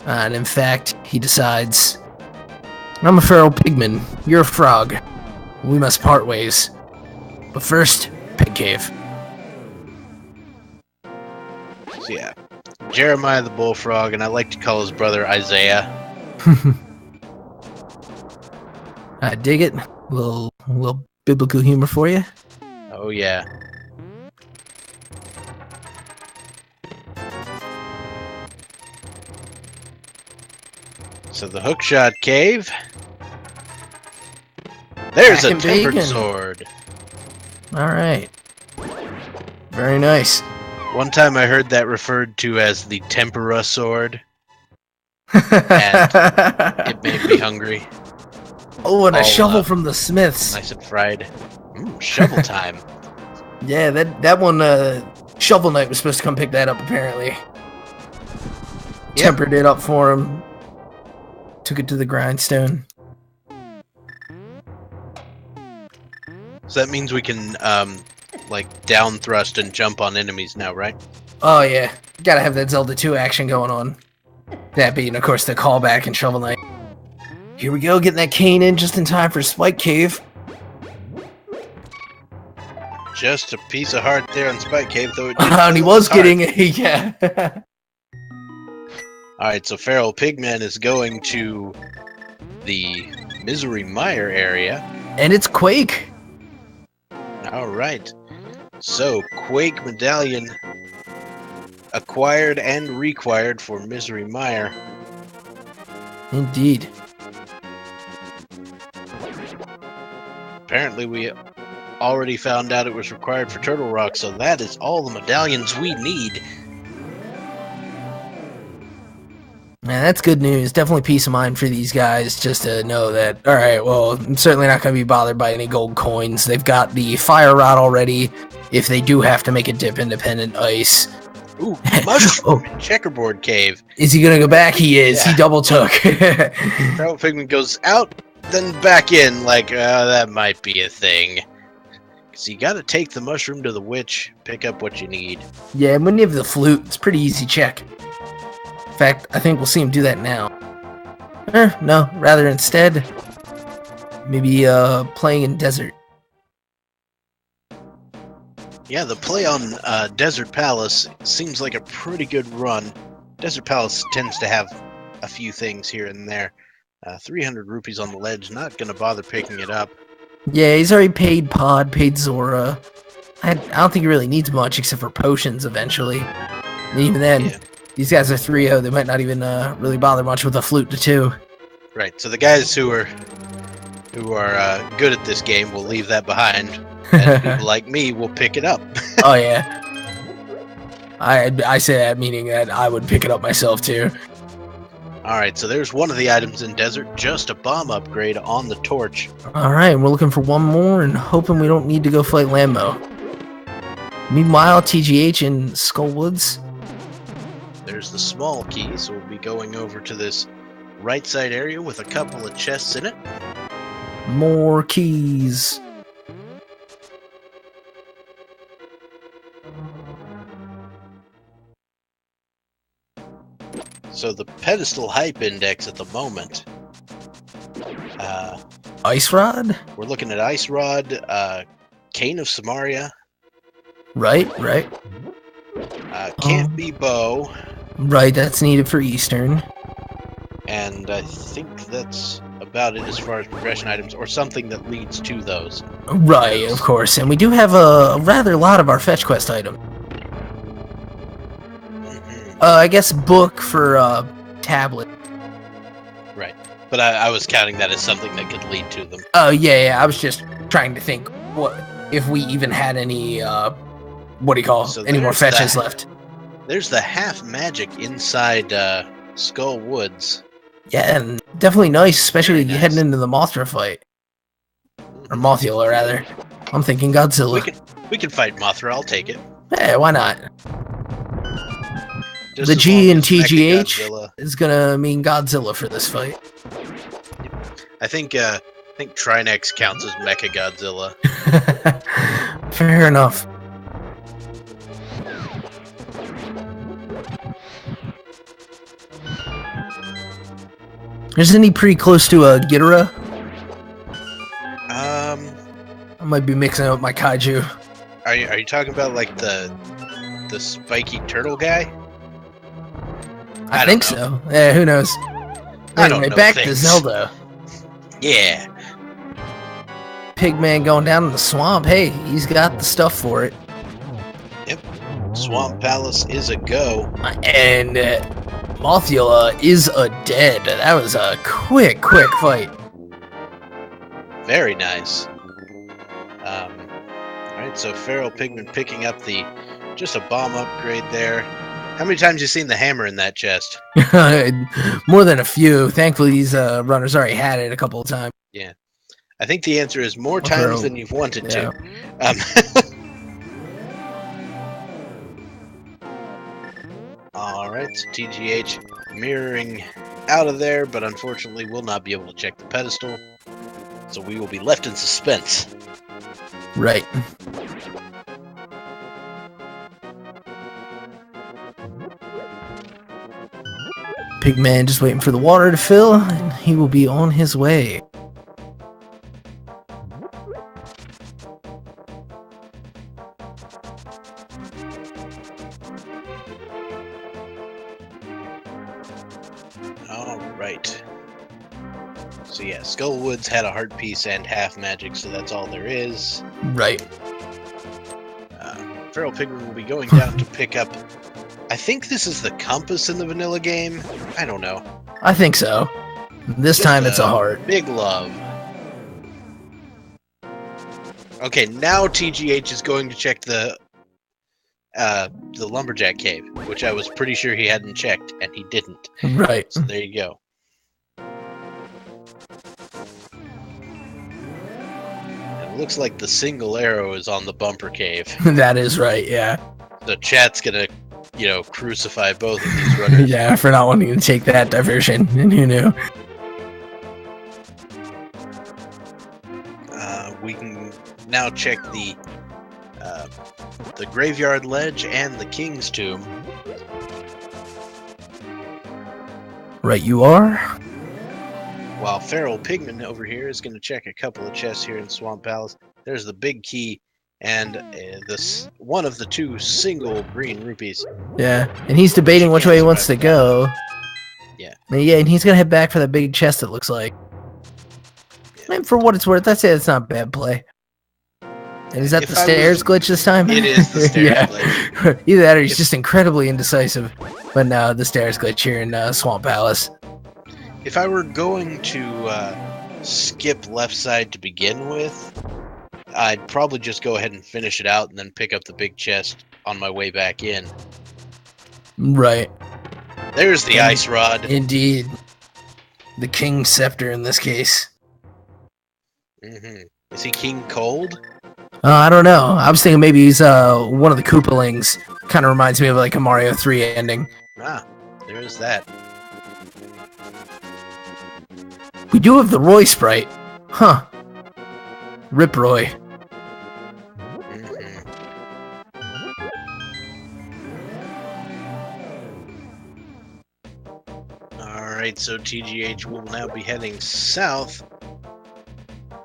And in fact, he decides, I'm a FeralPigman, you're a frog. We must part ways. But first, Pig Cave. So yeah, Jeremiah the Bullfrog, and I like to call his brother Isaiah. I dig it. Little biblical humor for you. Oh Oh, yeah. So the hookshot cave. There's a tempered sword. Alright. Very nice. One time I heard that referred to as the tempura sword. And it made me hungry. Oh, and a shovel from the Smiths. Nice and fried. Shovel time. Yeah, that one, Shovel Knight was supposed to come pick that up, apparently. Yep. Tempered it up for him. Took it to the grindstone. So that means we can, like, down thrust and jump on enemies now, right? Oh, yeah. Gotta have that Zelda 2 action going on. That being, of course, the callback in Shovel Knight. Here we go, getting that cane in just in time for Spike Cave. Just a piece of heart there on Spike Cave, though. And he was getting it, yeah. Alright, so FeralPigMan is going to the Misery Mire area. And it's Quake. Alright. So, Quake Medallion acquired and required for Misery Mire. Indeed. Apparently we already found out it was required for Turtle Rock, so that is all the medallions we need. Man, that's good news. Definitely peace of mind for these guys, just to know that, alright, well, I'm certainly not going to be bothered by any gold coins. They've got the fire rod already, if they do have to make a dip independent ice. Ooh, mushroom checkerboard cave. Is he going to go back? He is. Yeah. He double took. FeralPigMan goes out, then back in, like, that might be a thing. Because you got to take the mushroom to the witch, pick up what you need. Yeah, when you have the flute, it's a pretty easy check. In fact, I think we'll see him do that now. No, rather instead, maybe playing in desert. Yeah, the play on Desert Palace seems like a pretty good run. Desert Palace tends to have a few things here and there. 300 rupees on the ledge, not going to bother picking it up. Yeah, he's already paid Pod, paid Zora. I don't think he really needs much except for potions eventually. And even then, yeah. These guys are 3-0. They might not even really bother much with a flute to 2. Right, so the guys who are good at this game will leave that behind. And people like me will pick it up. Oh, yeah. I say that meaning that I would pick it up myself, too. Alright, so there's one of the items in Desert, just a bomb upgrade on the torch. Alright, we're looking for one more and hoping we don't need to go fight Lambo. Meanwhile, TGH in Skullwoods. There's the small key, so we'll be going over to this right side area with a couple of chests in it. More keys. So the pedestal hype index at the moment. Ice Rod? We're looking at Ice Rod, Cane of Samaria. Right. Can't be Bow. Right, that's needed for Eastern. And I think that's about it as far as progression items, or something that leads to those. Right, of course. And we do have a rather lot of our fetch quest items. I guess book for tablet. Right, but I was counting that as something that could lead to them. Oh yeah, I was just trying to think what if we even had any any more fetches left. There's the half magic inside Skull Woods. Yeah, and definitely nice, especially heading into the Mothra fight. Or Mothula, rather. I'm thinking Godzilla. We can fight Mothra, I'll take it. Yeah, why not? Just the G in TGH is gonna mean Godzilla for this fight. I think Trinex counts as Mecha Godzilla. Fair enough. Isn't he pretty close to a Ghidorah? I might be mixing up my kaiju. Are you talking about like the spiky turtle guy? I think so. Yeah, who knows? I don't know back things. to Zelda. Yeah. Pigman going down in the swamp. Hey, he's got the stuff for it. Yep. Swamp Palace is a go. And Mothula is a dead. That was a quick fight. Very nice. Alright, so FeralPigman picking up just a bomb upgrade there. How many times have you seen the hammer in that chest? More than a few. Thankfully, these runners already had it a couple of times. Yeah. I think the answer is more times than you've wanted to. Alright, so TGH mirroring out of there, but unfortunately will not be able to check the pedestal. So we will be left in suspense. Right. Pigman just waiting for the water to fill, and he will be on his way. Alright. So yeah, Skullwoods had a heart piece and half magic, so that's all there is. Right. FeralPigman will be going down to pick up... I think this is the compass in the vanilla game. I don't know. I think so. This time it's a heart. Big love. Okay, now TGH is going to check the lumberjack cave, which I was pretty sure he hadn't checked, and he didn't. Right. So there you go. It looks like the single arrow is on the bumper cave. That is right, yeah. The chat's gonna, crucify both of these runners. Yeah, for not wanting to take that diversion, and who knew? We can now check the graveyard ledge and the king's tomb. Right, you are. While FeralPigman over here is going to check a couple of chests here in Swamp Palace. There's the big key and this one of the two single green rupees. Yeah, and he's debating which way he wants to go. Yeah. Yeah, and he's gonna head back for that big chest, it looks like. Yeah. And for what it's worth, I'd say it's not a bad play. And is that the stairs glitch this time? It is the stairs glitch. Either that or he's just incredibly indecisive. But no, the stairs glitch here in Swamp Palace. If I were going to skip left side to begin with, I'd probably just go ahead and finish it out and then pick up the big chest on my way back in. Right. There's the ice rod. Indeed. The King's Scepter in this case. Mm-hmm. Is he King Cold? I don't know. I was thinking maybe he's one of the Koopalings. Kind of reminds me of like a Mario 3 ending. Ah, there's that. We do have the Roy sprite. Huh. Rip Roy. Mm-hmm. Alright, so TGH will now be heading south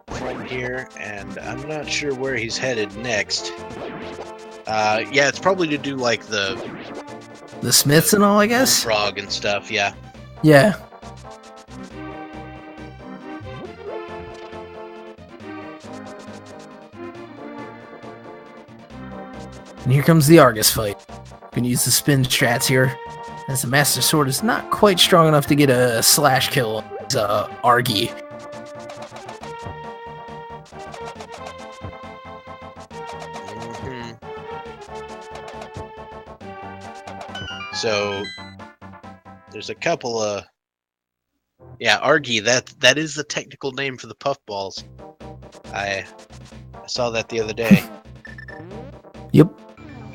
from here, and I'm not sure where he's headed next. Yeah, it's probably to do like the Smiths and all, I guess? Frog and stuff, yeah. Yeah. And here comes the Argus fight. Gonna use the spin strats here, as the Master Sword is not quite strong enough to get a slash kill on his Argy. So there's a couple of Argy, that is the technical name for the puffballs. I saw that the other day. Yep.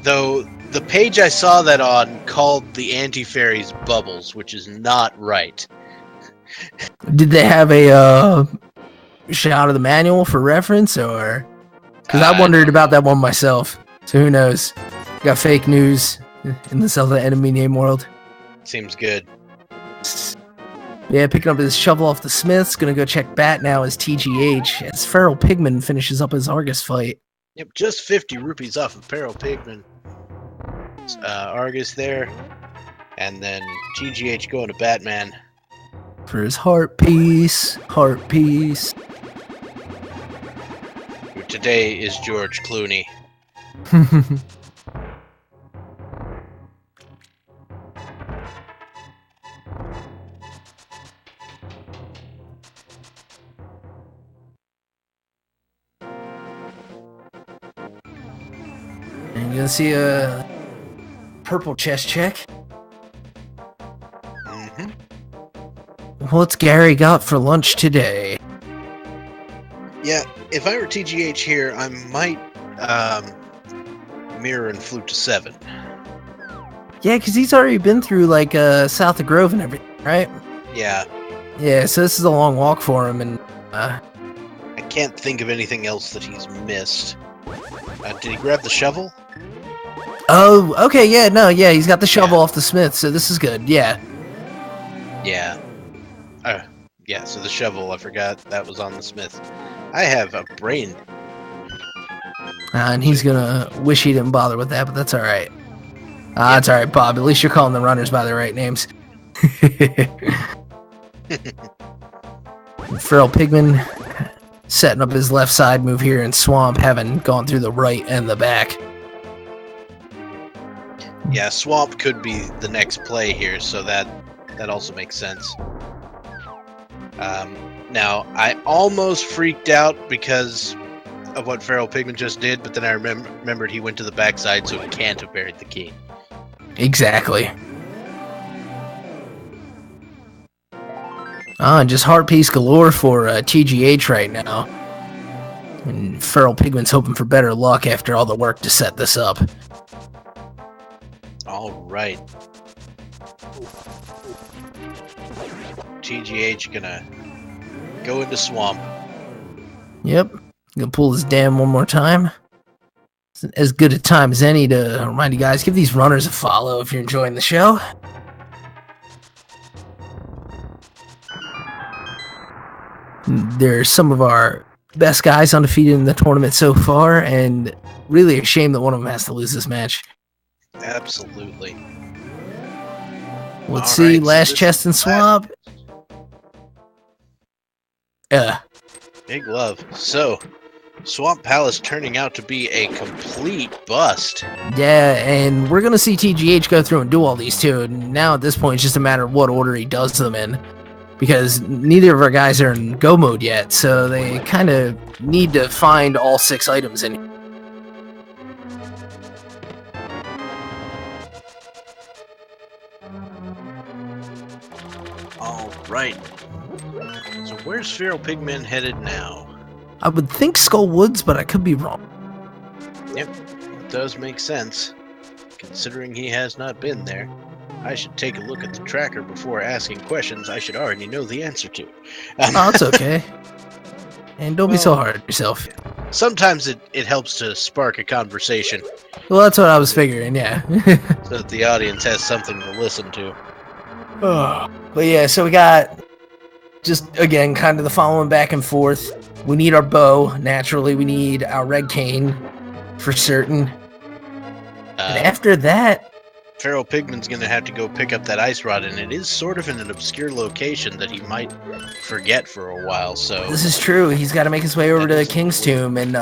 Though the page I saw that on called the anti-fairies bubbles, which is not right. Did they have a shot of the manual for reference, or? Because I wondered about that one myself. So who knows? Got fake news in the Zelda enemy name world. Seems good. Yeah, picking up his shovel off the Smiths. Gonna go check Bat now as TGH as FeralPigman finishes up his Argus fight. Yep, just 50 rupees off of FeralPigman. Argus there. And then TGH going to Batman. For his heart piece. Heart piece. today is George Clooney. And you're gonna see a purple chest check. Mm-hmm. What's Gary got for lunch today? Yeah, if I were TGH here, I might mirror and flute to 7. Yeah, because he's already been through, like, South of Grove and everything, right? Yeah. Yeah, so this is a long walk for him, and, I can't think of anything else that he's missed. Did he grab the shovel? Oh, okay, yeah, no, yeah, he's got the shovel off the smith, so this is good, yeah. Yeah. Yeah, so the shovel, I forgot that was on the smith. I have a brain. And he's gonna wish he didn't bother with that, but that's alright. That's alright, Bob, at least you're calling the runners by the right names. FeralPigMan setting up his left side move here in Swamp, having gone through the right and the back. Yeah, Swamp could be the next play here, so that also makes sense. Now, I almost freaked out because of what FeralPigMan just did, but then I remembered he went to the backside, so he can't have buried the key. Exactly. And just heart piece galore for TGH right now. And FeralPigman's hoping for better luck after all the work to set this up. All right. TGH gonna go into Swamp. Yep. Gonna pull this dam one more time. It's as good a time as any to remind you guys, give these runners a follow if you're enjoying the show. They're some of our best guys undefeated in the tournament so far, and really a shame that one of them has to lose this match. Absolutely. Let's see, last chest in Swamp. Big love. So, Swamp Palace turning out to be a complete bust. Yeah, and we're going to see TGH go through and do all these too. And now at this point, it's just a matter of what order he does them in. Because neither of our guys are in go mode yet, so they kind of need to find all 6 items in. All right. So where's FeralPigMan headed now? I would think Skull Woods, but I could be wrong. Yep, it does make sense. Considering he has not been there, I should take a look at the tracker before asking questions I should already know the answer to. Oh, it's okay. And don't be so hard on yourself. Sometimes it helps to spark a conversation. Well, that's what I was figuring, yeah. So that the audience has something to listen to. But yeah, so we got just, again, kind of the following back and forth. We need our bow, naturally. We need our red cane, for certain. And after that, FeralPigman's going to have to go pick up that ice rod, and it is sort of in an obscure location that he might forget for a while, so... This is true. He's got to make his way over to King's Tomb, and,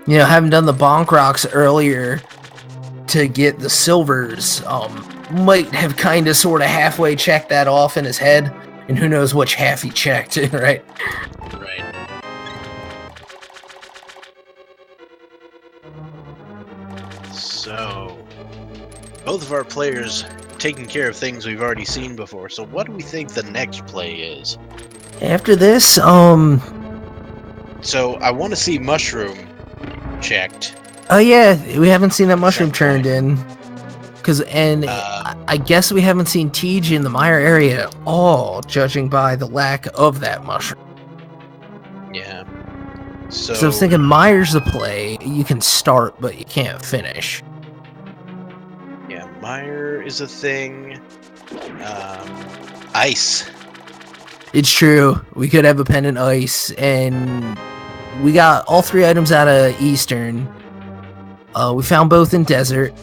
you know, having done the bonk rocks earlier to get the silvers, might have kind of sort of halfway checked that off in his head, and who knows which half he checked, right? Right. So, both of our players taking care of things we've already seen before, so what do we think the next play is? After this, So, I want to see Mushroom checked. Oh yeah, we haven't seen that mushroom turned in. I guess we haven't seen Tej in the Mire area at all, judging by the lack of that mushroom. Yeah. So I was thinking Mire's the play. You can start, but you can't finish. Yeah, Mire is a thing. Ice. It's true. We could have a pendant ice, and we got all 3 items out of Eastern. We found both in Desert.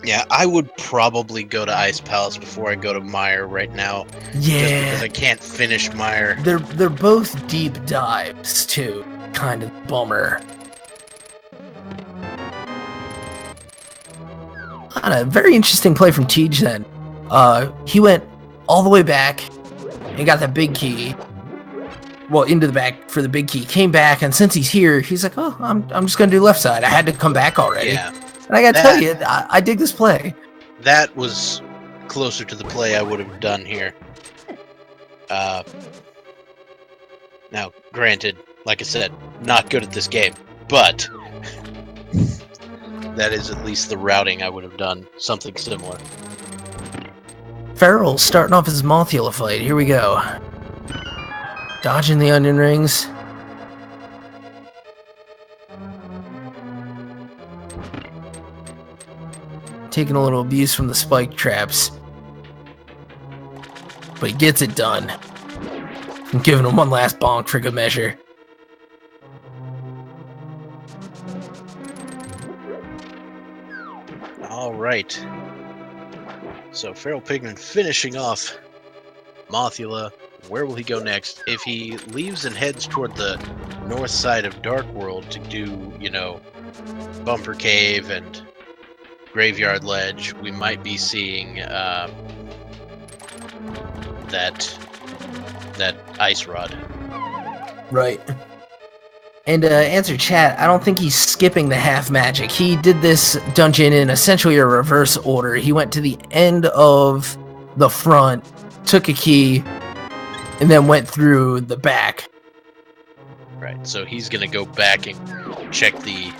Yeah, I would probably go to Ice Palace before I go to Mire right now. Yeah. Just because I can't finish Mire. They're both deep dives, too. Kind of bummer. A very interesting play from TGH then. He went all the way back and got that big key. Well, into the back for the big key. Came back, and since he's here, he's like, oh, I'm just going to do left side. I had to come back already. Yeah. And I got to tell you, I dig this play. That was closer to the play I would have done here. Now, granted, like I said, not good at this game, but that is at least the routing I would have done. Something similar. Feral starting off his Mothula fight. Here we go. Dodging the onion rings. Taking a little abuse from the spike traps. But he gets it done. I'm giving him one last bonk for good measure. Alright. So FeralPigMan finishing off Mothula. Where will he go next? If he leaves and heads toward the north side of Dark World to do, you know, Bumper Cave and Graveyard Ledge, we might be seeing that ice rod. Right. And answer chat, I don't think he's skipping the half magic. He did this dungeon in essentially a reverse order. He went to the end of the front, took a key, and then went through the back. Right, so he's gonna go back and check the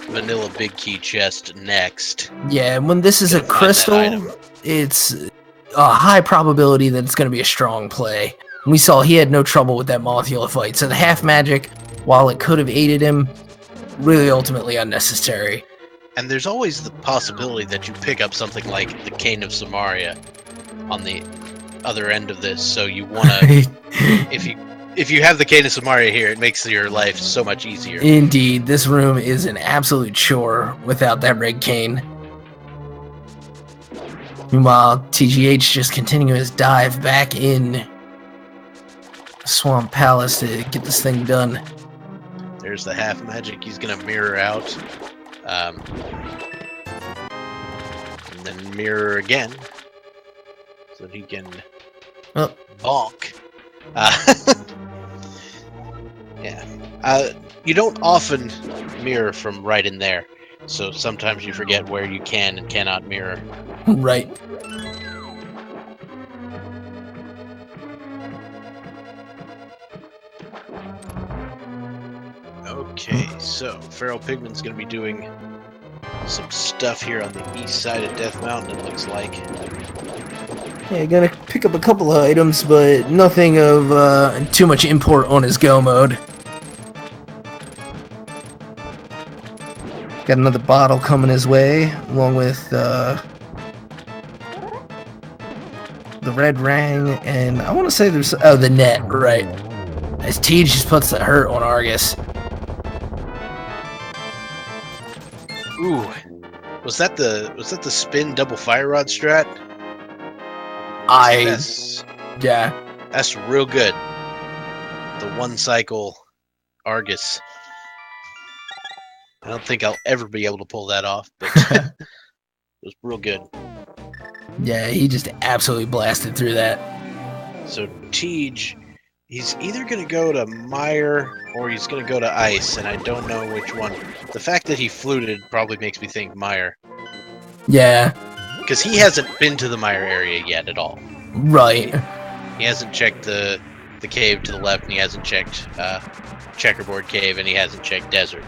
vanilla big key chest next. Yeah, and when this is a crystal, it's a high probability that it's going to be a strong play. And we saw he had no trouble with that Mothula fight, so the half magic, while it could have aided him, really ultimately unnecessary. And there's always the possibility that you pick up something like the Cane of Samaria on the other end of this, so you want to... If you have the Cane of Samaria here, it makes your life so much easier. Indeed, this room is an absolute chore without that red cane. Meanwhile, TGH just continuing his dive back in Swamp Palace to get this thing done. There's the half magic he's gonna mirror out. And then mirror again. So he can bonk. Yeah. You don't often mirror from right in there. So sometimes you forget where you can and cannot mirror. Right. Okay, so FeralPigman's going to be doing some stuff here on the east side of Death Mountain, it looks like. Yeah, gonna pick up a couple of items, but nothing of too much import on his go mode. Got another bottle coming his way, along with the red rang, and I want to say there's the net, right? As Tej just puts the hurt on Argus. Ooh, was that the spin double fire rod strat? Yeah, that's real good. The one cycle Argus. I don't think I'll ever be able to pull that off, but it was real good. Yeah, he just absolutely blasted through that. So Tej, he's either going to go to Mire or he's going to go to Ice, and I don't know which one. The fact that he fluted probably makes me think Mire. Yeah. Because he hasn't been to the Mire area yet at all. Right. He hasn't checked the cave to the left, and he hasn't checked Checkerboard Cave, and he hasn't checked Desert.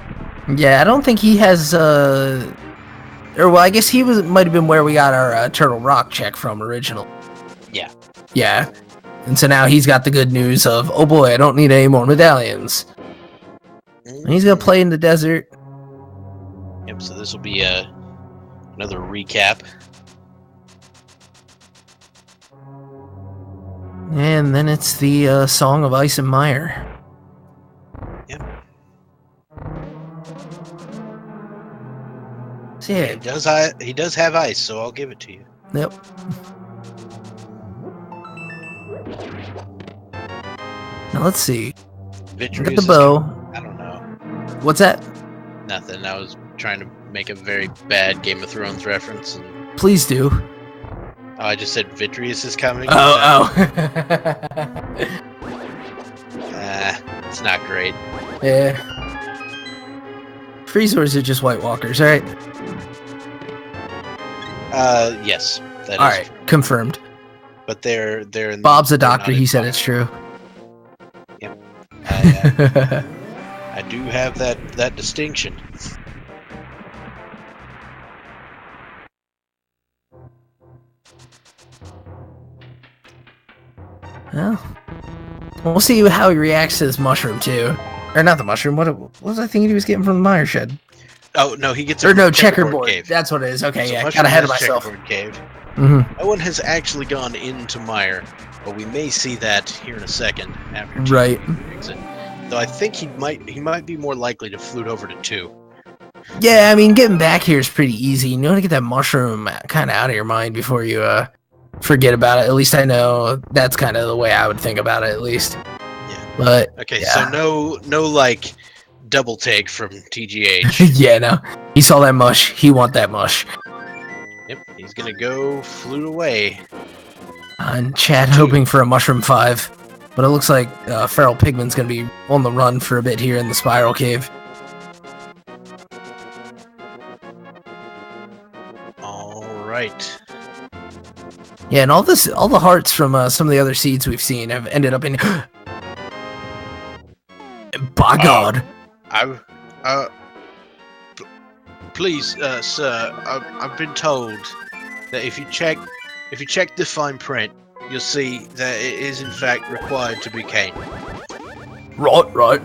Yeah, I don't think he has, or well, I guess he might have been where we got our Turtle Rock check from original. Yeah. Yeah. And so now he's got the good news of, oh boy, I don't need any more medallions. And he's going to play in the desert. Yep, so this will be another recap. And then it's the Song of Ice and Mire. Yep. So yeah, He does have ice, so I'll give it to you. yep. Now let's see. Vitreous Got the bow. I don't know. What's that? Nothing. I was trying to make a very bad Game of Thrones reference. And, Please do. I just said Vitreous is coming. Oh. It's not great. Yeah. Freezers are just White Walkers, right? Yes. That All is right, true. Confirmed. But they're in Bob's a they're doctor. not He in said fire. it's true. Yep. I do have that distinction. Well, we'll see how he reacts to this mushroom too, or not the mushroom. What was I thinking he was getting from the mire shed? Oh no, he gets Or a no, checkerboard checkerboard. cave. That's what it is. Okay, So yeah, Mushroom got ahead of has myself. Checkerboard cave. Mm-hmm. No one has actually gone into mire, but we may see that here in a second after Right. picks it. Though I think he might be more likely to flute over to 2. Yeah, I mean, getting back here is pretty easy. You want to get that mushroom kind of out of your mind before you forget about it. At least I know that's kind of the way I would think about it, at least. Yeah. But Okay, yeah. so no like double take from TGH. Yeah, no. He saw that mush. He want that mush. Yep, he's gonna go flute away. And Chad hoping for a mushroom 5. But it looks like FeralPigman's going to be on the run for a bit here in the spiral cave. All right. Yeah, and all the hearts from some of the other seeds we've seen have ended up in. By God! Please, sir, I've been told that if you check the fine print, you'll see that it is in fact required to be cane. Right.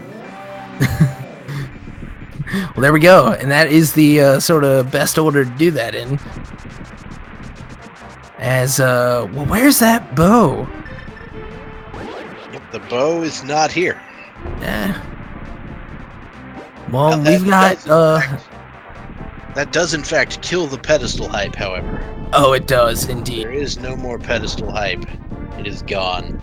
Well, there we go, and that is the sort of best order to do that in. As well, where's that bow? Yep, the bow is not here. Yeah. Well, Now, we've got that does in fact kill the pedestal hype, however. Oh, it does indeed. There is no more pedestal hype. It is gone.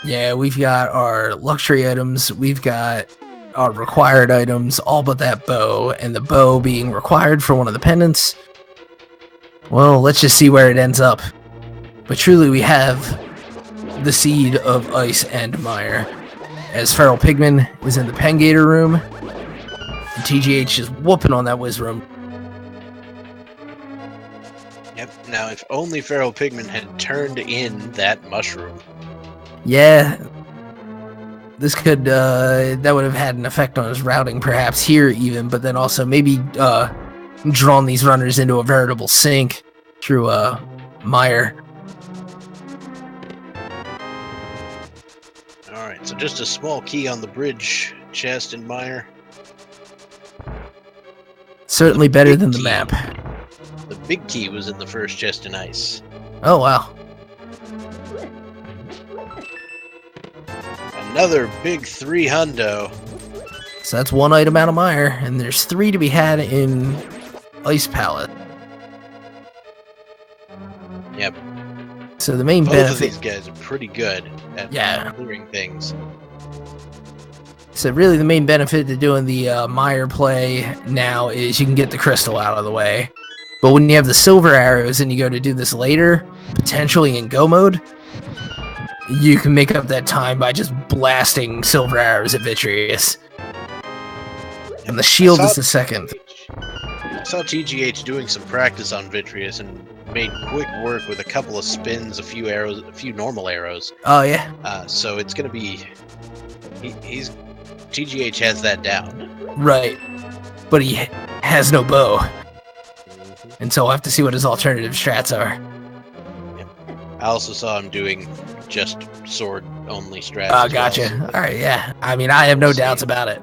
Yeah, we've got our luxury items, we've got our required items, all but that bow, and the bow being required for one of the pendants. Well, let's just see where it ends up. But truly, we have the seed of ice and mire. As FeralPigman is in the Pengator room, and TGH is whooping on that Wizroom. Yep. Now, if only FeralPigman had turned in that mushroom. Yeah, this could that would have had an effect on his routing, perhaps here even, but then also maybe drawn these runners into a veritable sink through mire. All right. So just a small key on the bridge chest in mire. Certainly better than the key. map. The big key was in the first chest in ice. Oh wow. Another big 3 hundo. So that's one item out of mire, and there's 3 to be had in ice palette. Yep. So the main Both of benefit. these guys are pretty good at clearing things. So really the main benefit to doing the mire play now is you can get the crystal out of the way. But when you have the silver arrows and you go to do this later, potentially in go mode, you can make up that time by just blasting silver arrows at Vitreous. And the shield is the second. I saw TGH doing some practice on Vitreous and made quick work with a couple of spins, a few arrows, a few normal arrows. Oh yeah. So it's gonna be. He's TGH has that down. Right. But he has no bow. And so we'll have to see what his alternative strats are. I also saw him doing just sword only strats. Oh, as gotcha. well. Alright, yeah. I mean, I have no doubts about it.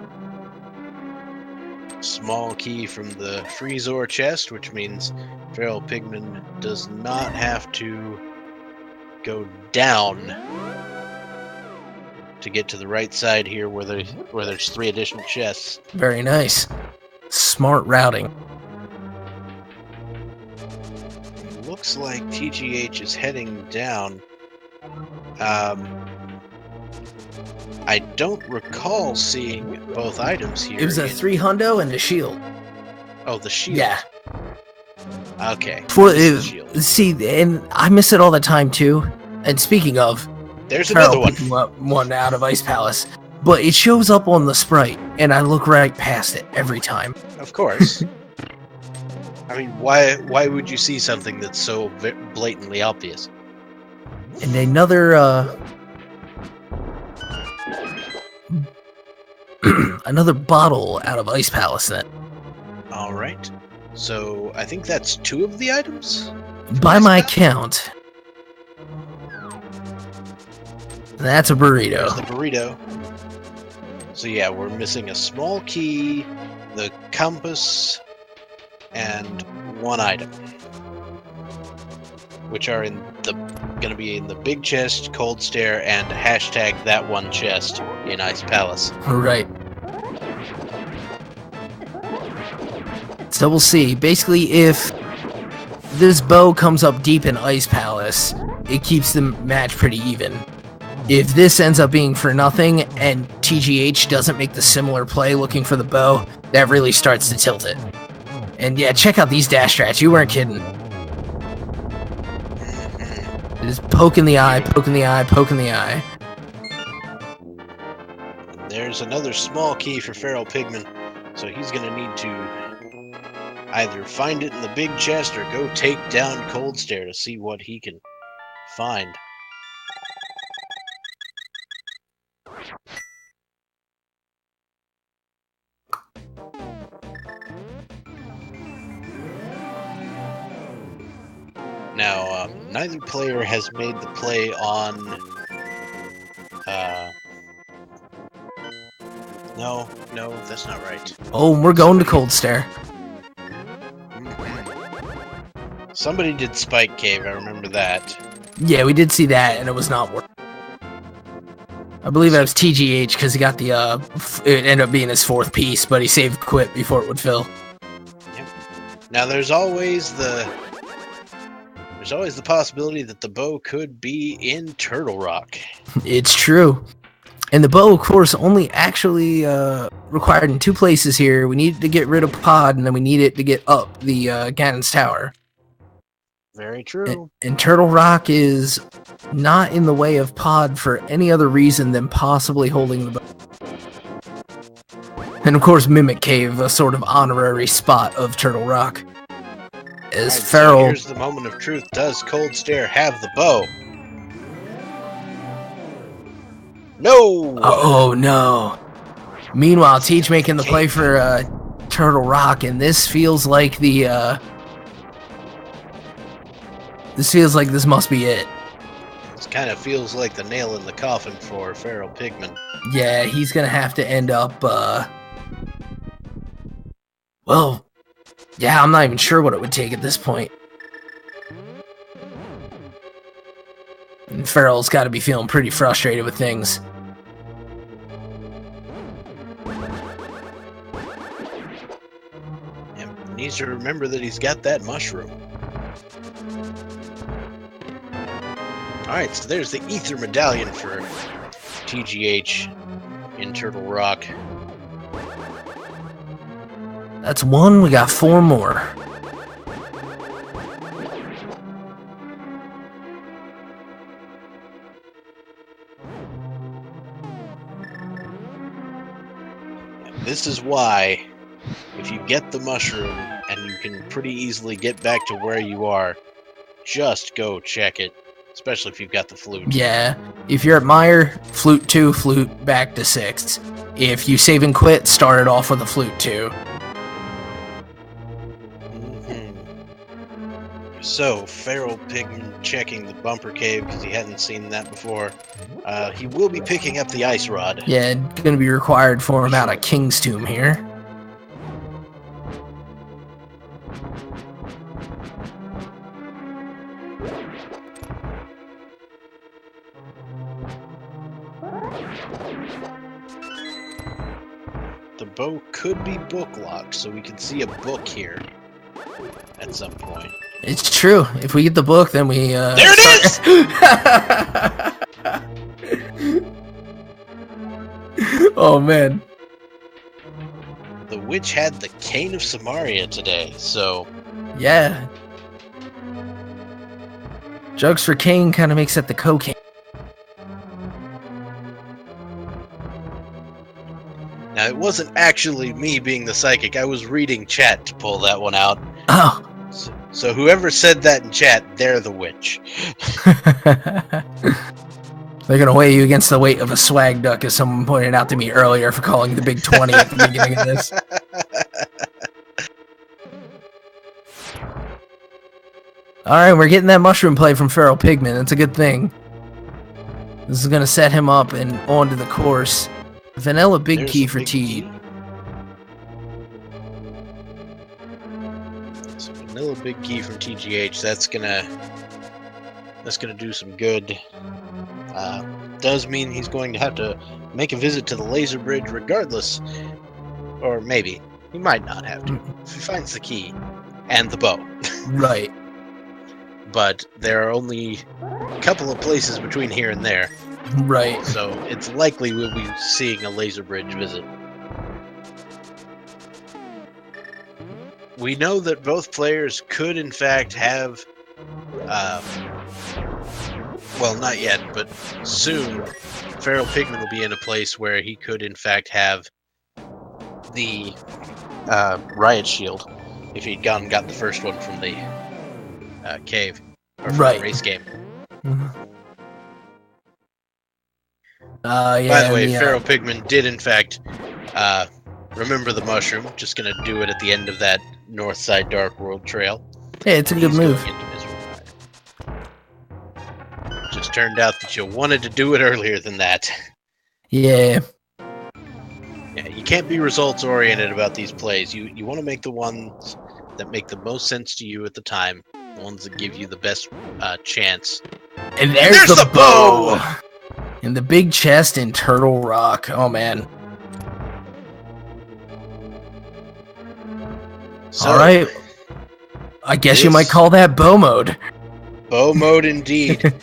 Small key from the Freezor chest, which means FeralPigman does not have to go down to get to the right side here where there's 3 additional chests. Very nice. Smart routing. looks like TGH is heading down. I don't recall seeing both items here. It was a 3 hundo and a shield. Oh, the shield. Yeah. Okay. See, and I miss it all the time too. And speaking of, there's another one. Picking up one out of Ice Palace, but it shows up on the sprite, and I look right past it every time. Of course. I mean, why would you see something that's so blatantly obvious? And another another bottle out of Ice Palace then. All right. So I think that's 2 of the items. By my count, that's a burrito. There's the burrito. So yeah, we're missing a small key, the compass, and 1 item, which are gonna be in the big chest, cold stare, and hashtag that one chest in Ice Palace. Right. So we'll see. Basically, if this bow comes up deep in Ice Palace, it keeps the match pretty even. If this ends up being for nothing, and TGH doesn't make the similar play looking for the bow, that really starts to tilt it. And yeah, check out these dash strats. You weren't kidding. Just poking the eye, poking the eye, poking the eye. There's another small key for FeralPigMan, so he's gonna need to either find it in the big chest or go take down Cold Stare to see what he can find. Now, neither player has made the play on... No, that's not right. Oh, we're going to Cold Stare. Somebody did Spike Cave, I remember that. Yeah, we did see that, and it was not worth. I believe that was TGH, because he got the, it ended up being his 4th piece, but he saved quit before it would fill. Yep. Now, there's always the possibility that the bow could be in Turtle Rock. It's true. And the bow, of course, only actually required in 2 places here. We needed to get rid of Pod, and then we needed to get up the Ganon's Tower. Very true. And Turtle Rock is not in the way of Pod for any other reason than possibly holding the bow. And of course, Mimic Cave, a sort of honorary spot of Turtle Rock. As Feral... So here's the moment of truth. Does Cold Stare have the bow? No! Oh, no. Meanwhile, Teach making the play for Turtle Rock, and this feels like the... This feels like this must be it. This kind of feels like the nail in the coffin for FeralPigMan. Yeah, he's gonna have to end up, well, yeah, I'm not even sure what it would take at this point. And Feral's gotta be feeling pretty frustrated with things. And needs to remember that he's got that mushroom. Alright, so there's the Ether Medallion for TGH in Turtle Rock. That's 1, we got 4 more. This is why, if you get the mushroom, and you can pretty easily get back to where you are, just go check it. Especially if you've got the flute. Yeah, if you're at Meyer, flute 2, flute back to 6th. If you save and quit, start it off with a flute 2. So, FeralPigMan checking the bumper cave because he hadn't seen that before. He will be picking up the ice rod. Yeah, gonna be required for him out of King's Tomb here. The bow could be book locked, so we can see a book here at some point. It's true. If we get the book, then we. There it is. Oh man. The witch had the cane of Samaria today, so. Yeah. Drugs for cane kind of makes it the cocaine. Now, it wasn't actually me being the psychic. I was reading chat to pull that one out. Oh. So whoever said that in chat, they're the witch. They're going to weigh you against the weight of a swag duck, as someone pointed out to me earlier for calling you the Big 20 at the beginning of this. Alright, we're getting that mushroom play from FeralPigMan. That's a good thing. This is going to set him up and onto the course. Vanilla big There's key for big T. key. So vanilla big key from TGH. That's gonna do some good. Does mean he's going to have to make a visit to the laser bridge regardless, or maybe he might not have to if he finds the key and the bow. Right. But there are only a couple of places between here and there. Right. So it's likely we'll be seeing a laser bridge visit. We know that both players could in fact have, well, not yet, but soon, FeralPigMan will be in a place where he could in fact have the riot shield if he'd gone and got the first one from the cave, or from the race game. Yeah, by the way, FeralPigMan did in fact remember the mushroom. Just gonna do it at the end of that North Side Dark World trail. Hey, it's a good move. Just turned out that you wanted to do it earlier than that. Yeah. Yeah, you can't be results oriented about these plays. You want to make the ones that make the most sense to you at the time, the ones that give you the best chance. And there's the bow! And the big chest in Turtle Rock. Oh, man. So, all right. I guess you might call that bow mode. Bow mode indeed.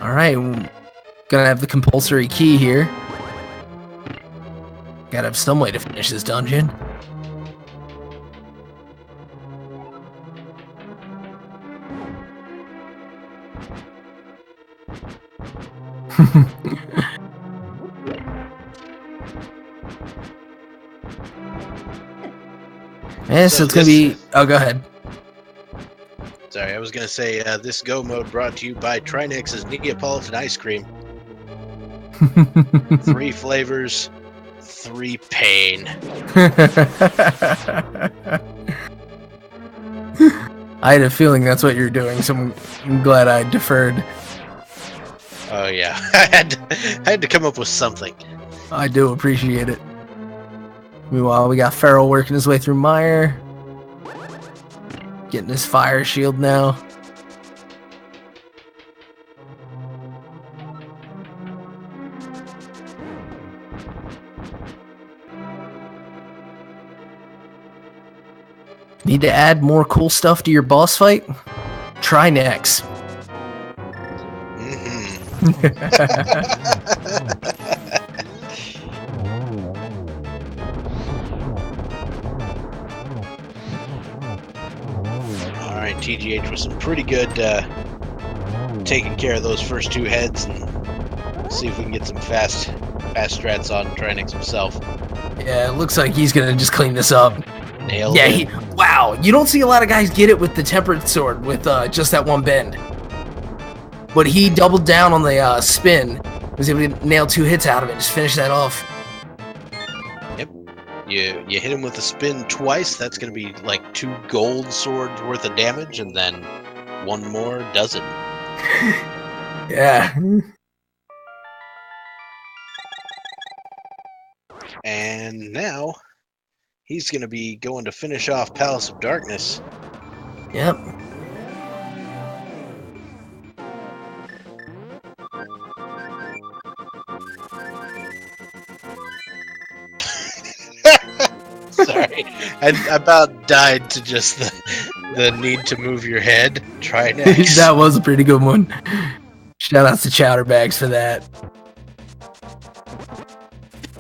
All right. Gonna have the compulsory key here. Gotta have some way to finish this dungeon. Yeah, so it's gonna be... Oh, go ahead. Sorry, I was gonna say, this go mode brought to you by Trinex's Neapolitan ice cream. 3 flavors, 3 pain. I had a feeling that's what you're doing, so I'm glad I deferred. Oh yeah, I had to come up with something. I do appreciate it. Meanwhile, we got Feral working his way through Mire. Getting his fire shield now. Need to add more cool stuff to your boss fight? Try next. Alright, TGH was some pretty good taking care of those first 2 heads, and see if we can get some fast strats on Trinex himself. Yeah, it looks like he's gonna just clean this up. Nailed it. Wow, you don't see a lot of guys get it with the tempered sword with just that one bend. But he doubled down on the spin. Was able to nail 2 hits out of it. Just finish that off. Yep. You hit him with a spin twice. That's going to be like 2 gold swords worth of damage, and then 1 more does it. Yeah. And now he's going to be going to finish off Palace of Darkness. Yep. Sorry, I about died to just the need to move your head. Try next. That was a pretty good one. Shout outs to Chowder Bags for that.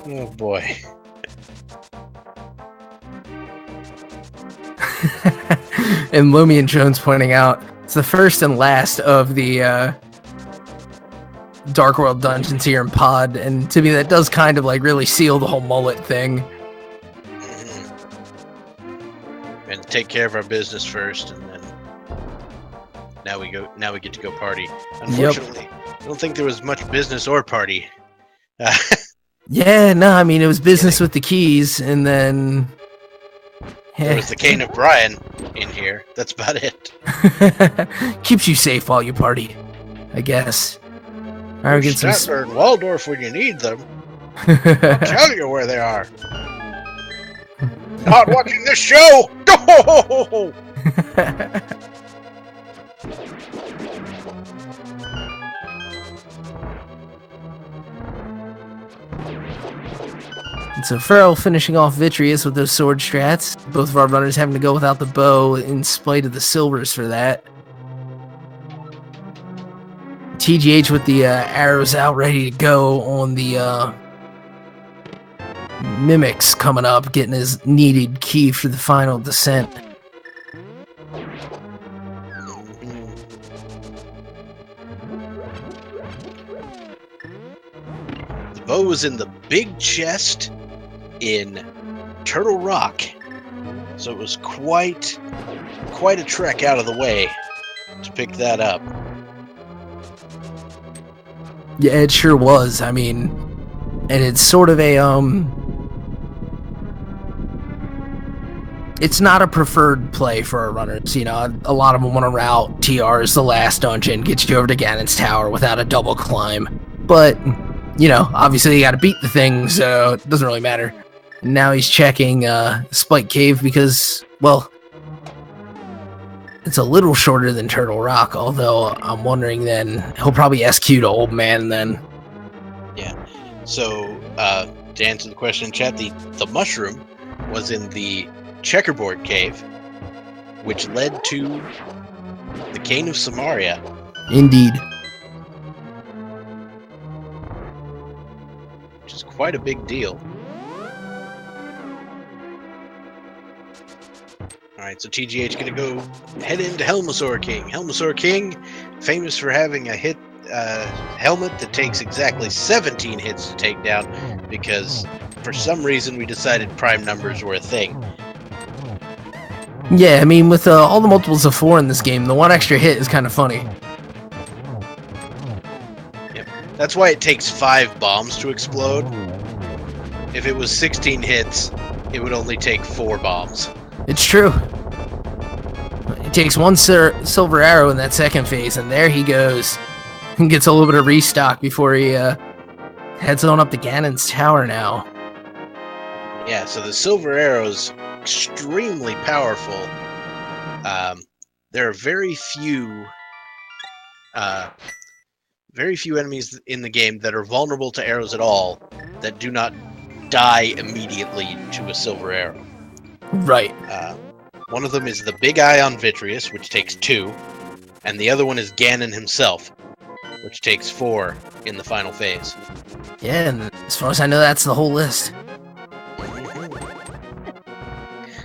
Oh boy. And Lomi and Jones pointing out it's the first and last of the Dark World dungeons here in Pod, and to me that does kind of like really seal the whole mullet thing. And take care of our business first, and then now we get to go party. Unfortunately, I don't think there was much business or party. Yeah, no, I mean it was business with the keys, and then there was the cane of Brian in here. That's about it. Keeps you safe while you party, I guess. Alright, get some Statler and Waldorf when you need them. I'll tell you where they are. Not watching this show! No! And so Feral finishing off Vitreous with those sword strats. Both of our runners having to go without the bow in spite of the silvers for that. TGH with the arrows out ready to go on the Mimics coming up, getting his needed key for the final descent. The bow was in the big chest in Turtle Rock, so it was quite a trek out of the way to pick that up. Yeah, it sure was. I mean, and it's sort of a it's not a preferred play for our runners. You know, a lot of them want to route TR's the last dungeon, gets you over to Ganon's Tower without a double climb. But, you know, obviously you got to beat the thing, so it doesn't really matter. And now he's checking Spike Cave because, well, it's a little shorter than Turtle Rock, although I'm wondering then he'll probably SQ to Old Man then. Yeah. So, to answer the question in chat, the mushroom was in the Checkerboard Cave, which led to the Cane of Samaria. Indeed. Which is quite a big deal. Alright, so TGH gonna go head into Helmasaur King. Helmasaur King, famous for having a hit helmet that takes exactly 17 hits to take down, because for some reason we decided prime numbers were a thing. Yeah, I mean, with all the multiples of 4 in this game, the one extra hit is kind of funny. Yep. That's why it takes 5 bombs to explode. If it was 16 hits, it would only take 4 bombs. It's true. It takes one silver arrow in that second phase, and there he goes. And gets a little bit of restock before he heads on up to Ganon's Tower now. Yeah, so the silver arrows extremely powerful. There are very few enemies in the game that are vulnerable to arrows at all that do not die immediately to a silver arrow. Right. One of them is the Big Eye on Vitreous, which takes 2, and the other one is Ganon himself, which takes 4 in the final phase. Yeah, and as far as I know, that's the whole list.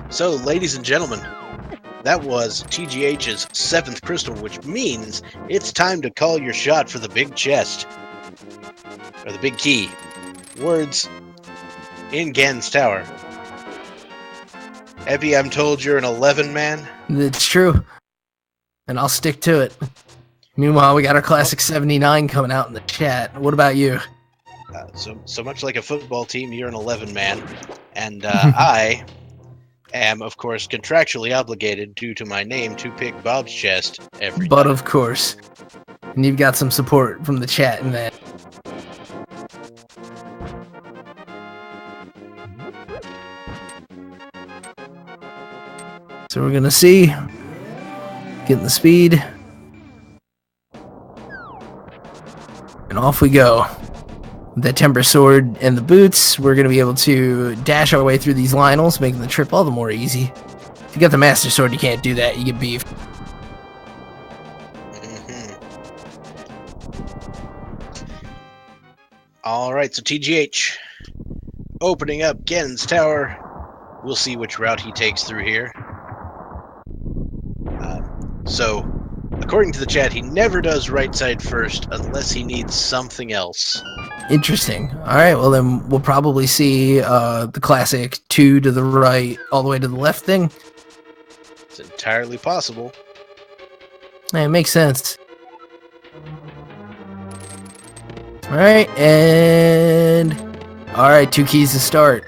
So, ladies and gentlemen, that was TGH's 7th crystal, which means it's time to call your shot for the big chest. Or the big key. Words in Ganon's Tower. Epi, I'm told you're an 11 man. It's true. And I'll stick to it. Meanwhile, we got our classic 79 coming out in the chat. What about you? So much like a football team, you're an 11 man. And I am, of course, contractually obligated due to my name to pick Bob's chest every But time. of course. And you've got some support from the chat in that. So we're gonna see. Getting the speed. And off we go. The Timber Sword and the boots, we're going to be able to dash our way through these Lionels, making the trip all the more easy. If you got the Master Sword, you can't do that. You get beefed. Alright, so TGH. Opening up Ganon's Tower. We'll see which route he takes through here. So, according to the chat, he never does right side first unless he needs something else. Interesting. All right, well then we'll probably see the classic 2 to the right, all the way to the left thing. It's entirely possible. It makes sense. All right, and all right, 2 keys to start.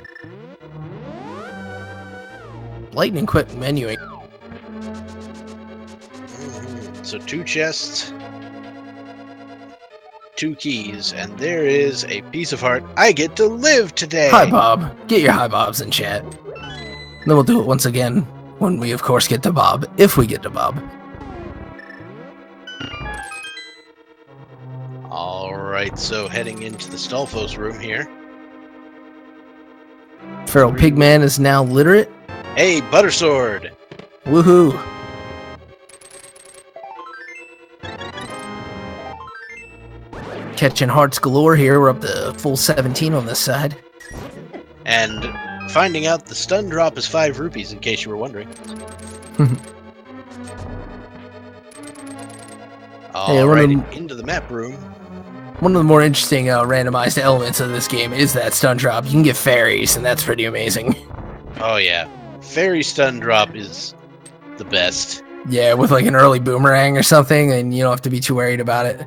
Lightning quick menuing. So 2 chests. 2 keys, and there is a piece of heart. I get to live today! Hi, Bob. Get your hi, Bobs in chat. Then we'll do it once again, when we, of course, get to Bob, if we get to Bob. Alright, so heading into the Stolfos room here. FeralPigMan is now literate. Hey, Buttersword! Woohoo! Catching hearts galore here. We're up to full 17 on this side. And finding out the stun drop is 5 rupees, in case you were wondering. Alright, into the map room. One of the more interesting randomized elements of this game is that stun drop. You can get fairies, and that's pretty amazing. Oh yeah. Fairy stun drop is the best. Yeah, with like an early boomerang or something, and you don't have to be too worried about it.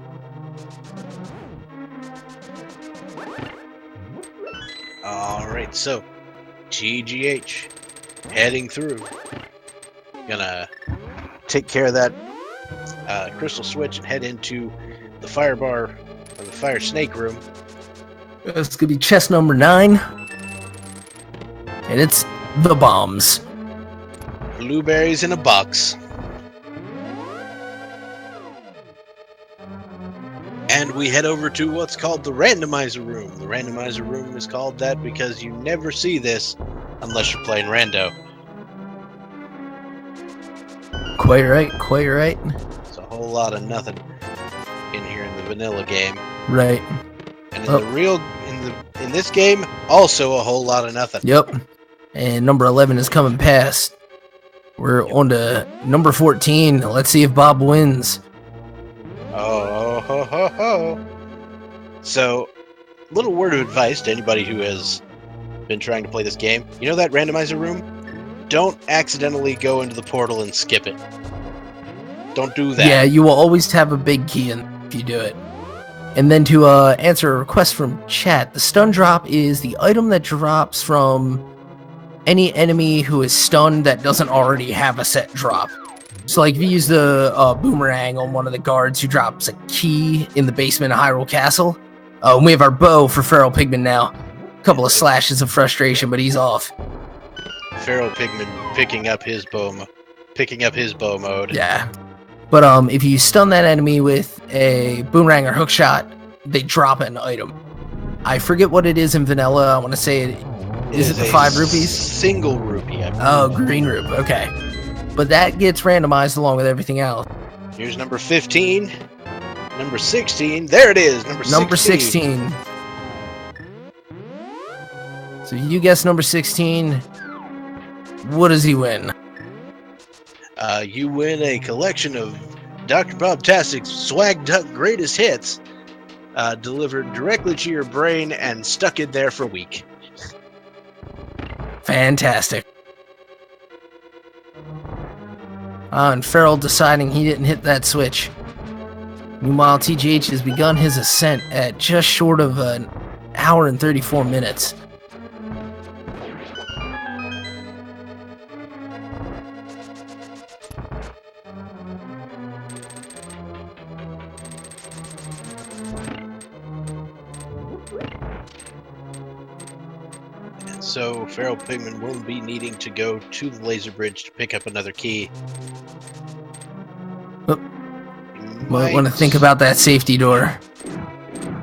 Alright, so TGH heading through. Gonna take care of that crystal switch and head into the fire bar or the fire snake room. It's gonna be chest number 9. And it's the bombs. Blueberries in a box. And we head over to what's called the Randomizer room. The Randomizer room is called that because you never see this unless you're playing rando. Quite right, quite right. It's a whole lot of nothing in here in the vanilla game. Right. And in this game, also a whole lot of nothing. Yep. And number 11 is coming past. We're on to number 14. Let's see if Bob wins. Oh, ho, ho, ho. So, little word of advice to anybody who has been trying to play this game. You know that randomizer room? Don't accidentally go into the portal and skip it. Don't do that. Yeah, you will always have a big key in if you do it. And then to answer a request from chat, the stun drop is the item that drops from any enemy who is stunned that doesn't already have a set drop. So like if you use the boomerang on one of the guards who drops a key in the basement of Hyrule Castle, and we have our bow for FeralPigman now. A couple of slashes of frustration, but he's off. FeralPigman picking up his bow mode. Yeah. But if you stun that enemy with a boomerang or hook shot, they drop an item. I forget what it is in vanilla. I want to say it is it the 5 rupees? Single rupee. Oh, green rupee. Okay. But that gets randomized along with everything else. Here's number 15. Number 16. There it is. Number 16. So you guess number 16. What does he win? You win a collection of Dr. Bob Tastic's Swag Duck Greatest Hits, delivered directly to your brain and stuck in there for a week. Fantastic. And Feral deciding he didn't hit that switch. Meanwhile, TGH has begun his ascent at just short of an hour and 34 minutes. So, FeralPigman will be needing to go to the laser bridge to pick up another key. Might want to think about that safety door.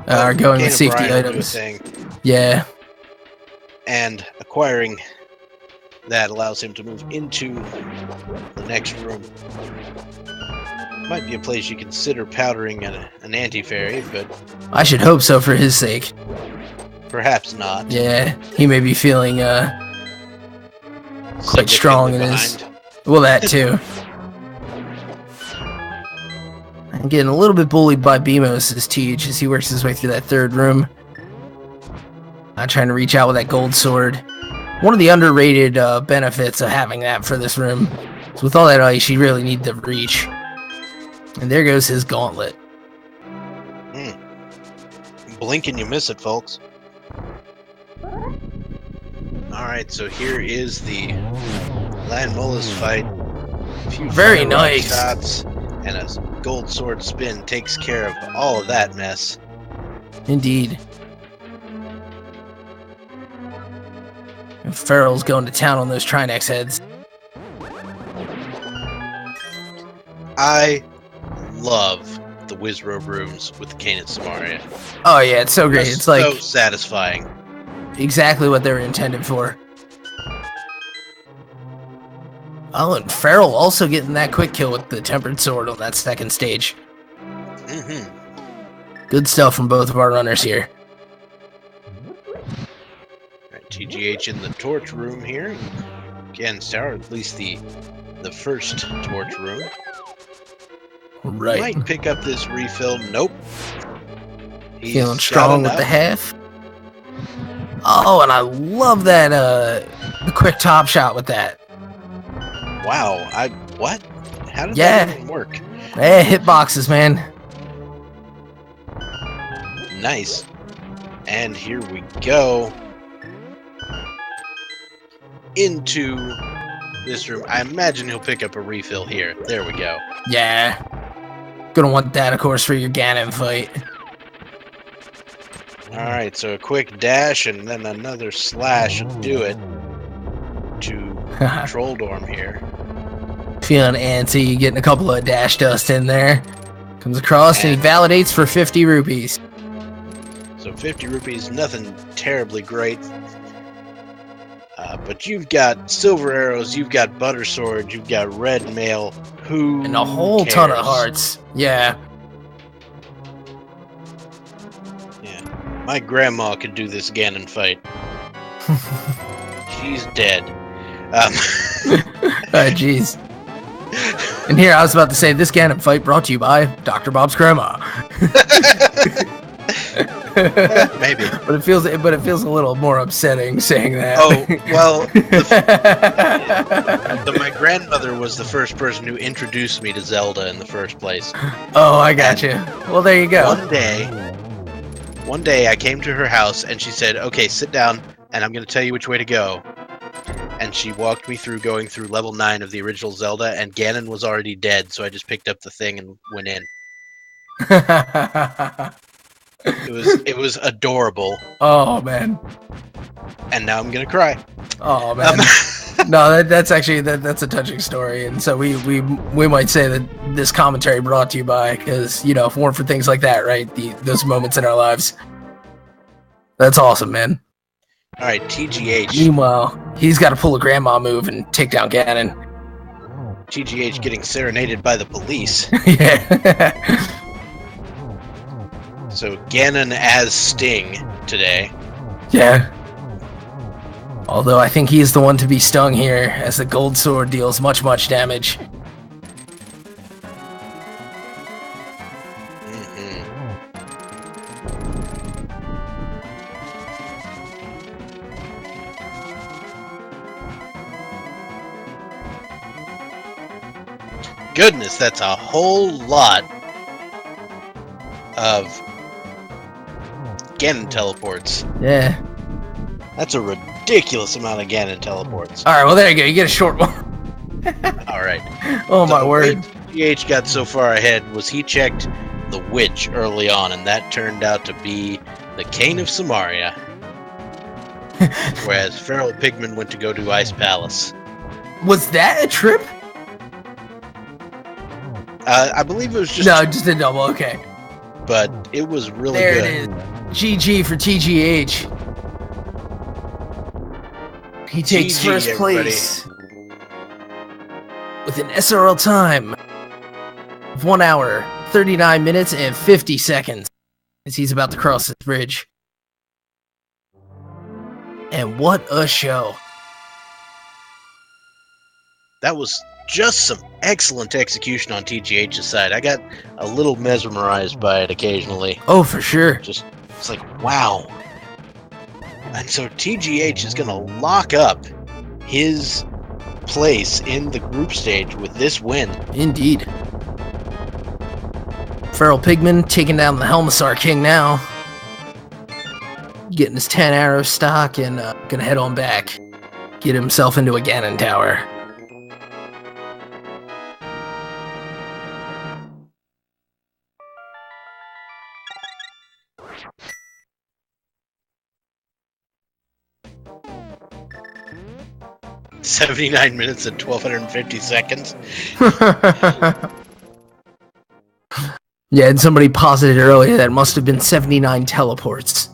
Are going with Gain safety O'Brien will do a items. thing, Yeah. and acquiring that allows him to move into the next room. Might be a place you consider powdering an anti-fairy, but I should hope so for his sake. perhaps not. Yeah, he may be feeling quite strong in his... Well, that too. I'm getting a little bit bullied by Beamos as TGH as he works his way through that third room. I'm trying to reach out with that gold sword. One of the underrated benefits of having that for this room is with all that ice, you really need the reach. And there goes his gauntlet. Blink and you miss it, folks. Alright, so here is the Landmolus fight. A few Very fire nice. shots and a gold sword spin takes care of all of that mess. Indeed. And Feral's going to town on those Trinex heads. I love the Wizrobe rooms with the Cane of Samaria. Oh yeah, it's so great. Just It's like so satisfying. exactly what they were intended for. Oh, and Feral also getting that quick kill with the Tempered Sword on that second stage. Good stuff from both of our runners here. Right, TGH in the torch room here. Again, Sour, at least the first torch room. Right. Might pick up this refill. Nope. He's Feeling strong with enough. the half. Oh, and I love that the quick top shot with that. Wow. What? How did Yeah. that even work? Hey, hitboxes, man. Nice. And here we go. Into this room. I imagine he'll pick up a refill here. There we go. Yeah. Gonna want that, of course, for your Ganon fight. Alright, so a quick dash and then another slash will do it to Troll Dorm here. Feeling antsy, getting a couple of dash dust in there. Comes across and he validates for 50 rupees. So 50 rupees, nothing terribly great. But you've got silver arrows, you've got butter sword, you've got red mail. Who And a whole ton of hearts. Yeah. Yeah. My grandma could do this Ganon fight. She's dead. Jeez. And here I was about to say, this Ganon fight brought to you by Dr. Bob's grandma. Maybe. But it feels a little more upsetting saying that. Oh, well, my grandmother was the first person who introduced me to Zelda in the first place. Oh, I got you. Well, there you go. One day I came to her house and she said, "Okay, sit down and I'm going to tell you which way to go." And she walked me through going through level 9 of the original Zelda, and Ganon was already dead, so I just picked up the thing and went in. It was adorable. Oh man. And now I'm gonna cry. Oh man. No, that's actually that's a touching story, and so we might say that this commentary brought to you by, because if it weren't for things like that, right? Those moments in our lives. That's awesome, man. All right, TGH. Meanwhile, he's got to pull a grandma move and take down Ganon. TGH getting serenaded by the police. Yeah. So Ganon as Sting today. Yeah. Although I think he's the one to be stung here, as the gold sword deals much damage. Goodness, that's a whole lot of Ganon teleports. Yeah. That's a ridiculous amount of Ganon teleports. Alright, well there you go, you get a short one. Alright. Oh my word. TGH got so far ahead was he checked the witch early on, and that turned out to be the Cane of Samaria. Whereas FeralPigMan went to go to Ice Palace. Was that a trip? I believe it was just... No, just a double, okay. but it was really there good. It is. GG for TGH. He takes GG, first place with an SRL time of 1 hour, 39 minutes, and 50 seconds as he's about to cross this bridge. And what a show. That was just some excellent execution on TGH's side. I got a little mesmerized by it occasionally. Oh, for sure. It's like, wow. And so TGH is going to lock up his place in the group stage with this win. Indeed. FeralPigMan taking down the Helmasaur King now. Getting his 10 arrow stock and gonna head on back. Get himself into a Ganon Tower. $79 minutes and 1,250 seconds. Yeah, and somebody posited earlier that it must have been 79 teleports.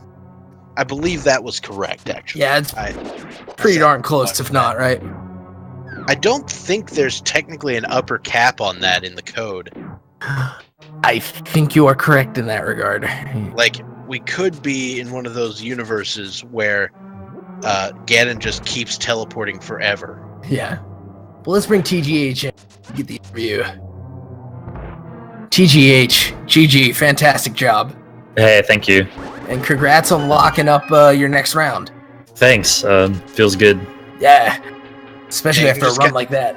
I believe that was correct, actually. Yeah, it's pretty darn close, if not, right? I don't think there's technically an upper cap on that in the code. I think you are correct in that regard. Like, we could be in one of those universes where Ganon just keeps teleporting forever. Yeah. Well, let's bring TGH in and get the interview. TGH, GG, fantastic job. Hey, thank you. And congrats on locking up your next round. Thanks. Feels good. Yeah. Especially Yeah, after a run like that.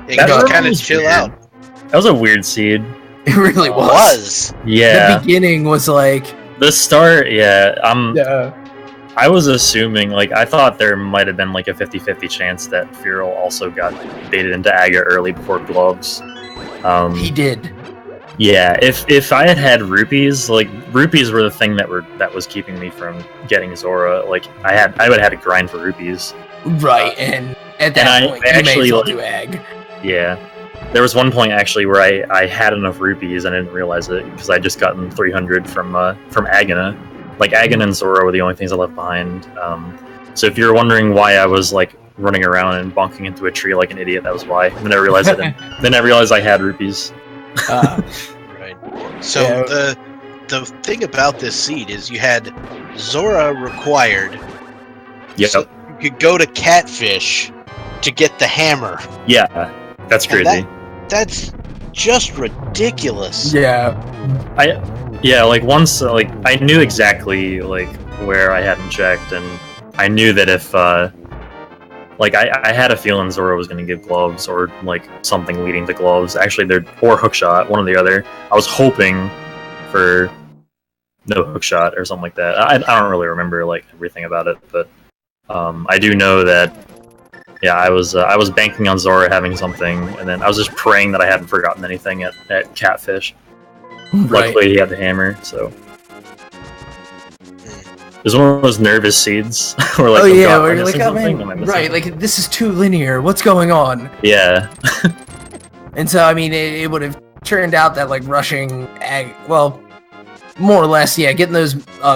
You That can run kind of was chill weird. out. That was a weird seed. It really was. Yeah. The beginning was like... The start, yeah. Yeah. I was assuming, like, I thought there might have been like a 50-50 chance that Feral also got baited into Aga early before gloves. He did. Yeah, if I had had rupees, like, rupees were the thing that was keeping me from getting Zora. Like, I would have had to grind for rupees. Right, and at that point, you may as well do Ag. Yeah. There was one point, actually, where I had enough rupees and I didn't realize it, because I had just gotten 300 from Agana. Like, Agana and Zora were the only things I left behind. So if you're wondering why I was, like, running around and bonking into a tree like an idiot, that was why. And then I realized then I realized I had rupees. Right. So yeah. The thing about this seed is you had Zora required. Yep. So you could go to Catfish to get the hammer. Yeah, that's crazy. That's just ridiculous. Yeah. Like once, like I knew exactly like where I hadn't checked, and I knew that if like I had a feeling Zora was going to give gloves or like something leading to gloves. Actually, or hookshot, one or the other. I was hoping for no hookshot or something like that. I don't really remember like everything about it, but I do know that yeah, I was banking on Zora having something, and then I was just praying that I hadn't forgotten anything at Catfish. Right. Luckily, he had the hammer, so. It was one of those nervous seeds where like, oh yeah, God, where you're like, oh man, right, like this is too linear. What's going on? Yeah. And so I mean, it would have turned out that like rushing well, more or less, yeah, getting those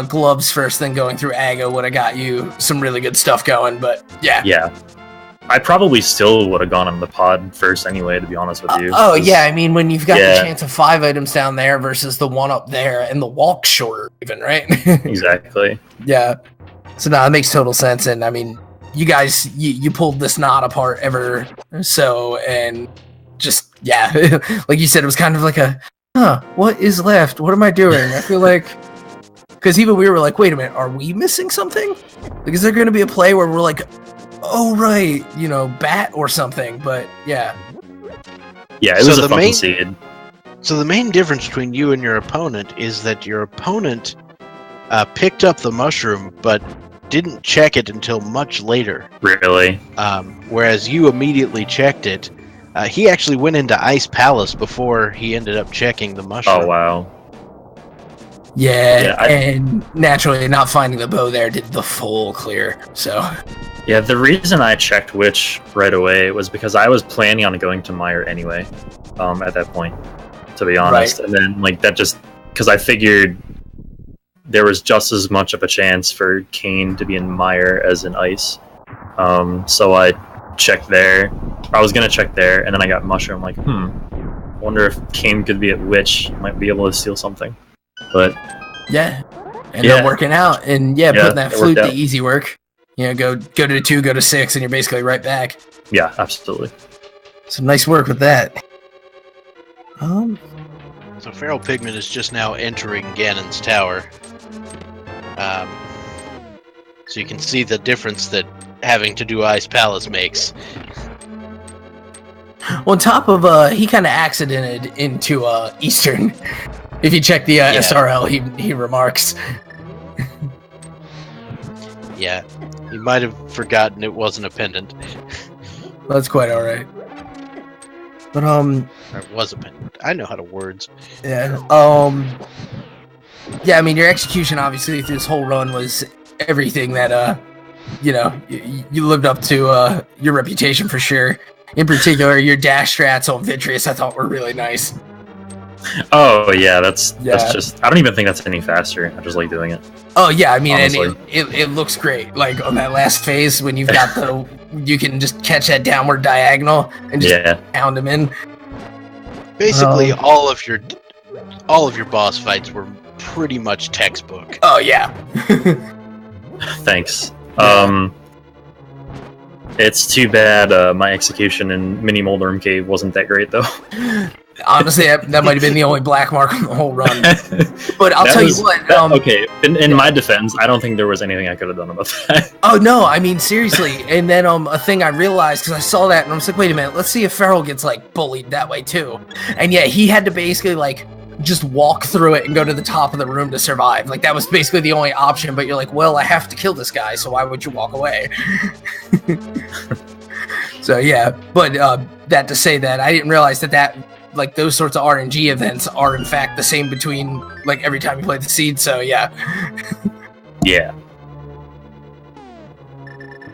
gloves first, then going through Aga would have got you some really good stuff going. But yeah. Yeah. I probably still would have gone on the pod first anyway, to be honest with you. Oh yeah, I mean, when you've got the chance of 5 items down there versus the one up there, and the walk shorter even, right? Exactly. Yeah. So no, it makes total sense, and I mean, you guys, you pulled this knot apart ever so, and just, yeah, like you said, it was kind of like what is left? What am I doing? I feel like, because even we were like, wait a minute, are we missing something? Like, is there going to be a play where we're like, oh right, you know, bat or something? But yeah. Yeah, it was a fucking seed. So the main difference between you and your opponent is that your opponent picked up the mushroom, but didn't check it until much later. Really? Whereas you immediately checked it. He actually went into Ice Palace before he ended up checking the mushroom. Oh, wow. Yeah, and naturally not finding the bow there did the full clear, so... Yeah, the reason I checked which right away was because I was planning on going to Meyer anyway, at that point, to be honest. Right. And then, like, that just because I figured there was just as much of a chance for Kane to be in mire as in ice. So I checked there. I was gonna check there, and then I got mushroom. Like, wonder if Kane could be at witch, might be able to steal something. But yeah, and they're working out, and putting that flute to easy work. You know, go to 2, go to 6, and you're basically right back. Yeah, absolutely. Some nice work with that. So FeralPigMan is just now entering Ganon's tower. So you can see the difference that having to do Ice Palace makes. On top of, he kind of accidented into Eastern. If you check the SRL, he remarks. Yeah, he might have forgotten it wasn't a pendant. That's quite alright. But, Or it was a pendant. I know how to words. Yeah, yeah, I mean, your execution, obviously, through this whole run was everything that, you lived up to, your reputation for sure. In particular, your dash strats on Vitreous, I thought were really nice. Oh, yeah, that's just... I don't even think that's any faster. I just like doing it. Oh, yeah, I mean, honestly. And it looks great. Like, on that last phase, when you've got the... you can just catch that downward diagonal and just pound them in. Basically, all of your boss fights were pretty much textbook. Oh, yeah. Thanks. It's too bad my execution in Mini Moldorm Cave wasn't that great, though. Honestly, that might have been the only black mark on the whole run. But I'll tell you what. Okay, in my defense, I don't think there was anything I could have done about that. Oh, no, I mean, seriously. And then a thing I realized, because I saw that, and I was like, wait a minute, let's see if Feral gets, like, bullied that way, too. And yeah, he had to basically, like, just walk through it and go to the top of the room to survive. Like, that was basically the only option, but you're like, well, I have to kill this guy, so why would you walk away? So, yeah. But that to say that, I didn't realize that like, those sorts of RNG events are, in fact, the same between, like, every time you play the seed, so, yeah. Yeah.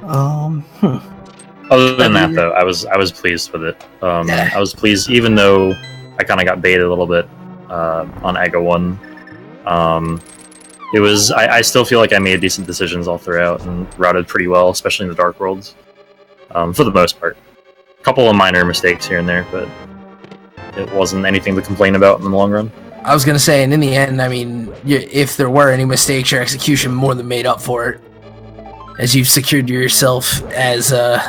Other than that, though, I was pleased with it. I was pleased, even though I kind of got baited a little bit on Aga 1. It was... I still feel like I made decent decisions all throughout and routed pretty well, especially in the Dark Worlds. For the most part. A couple of minor mistakes here and there, but it wasn't anything to complain about in the long run. I was going to say, and in the end, I mean, if there were any mistakes, your execution more than made up for it, as you've secured yourself as a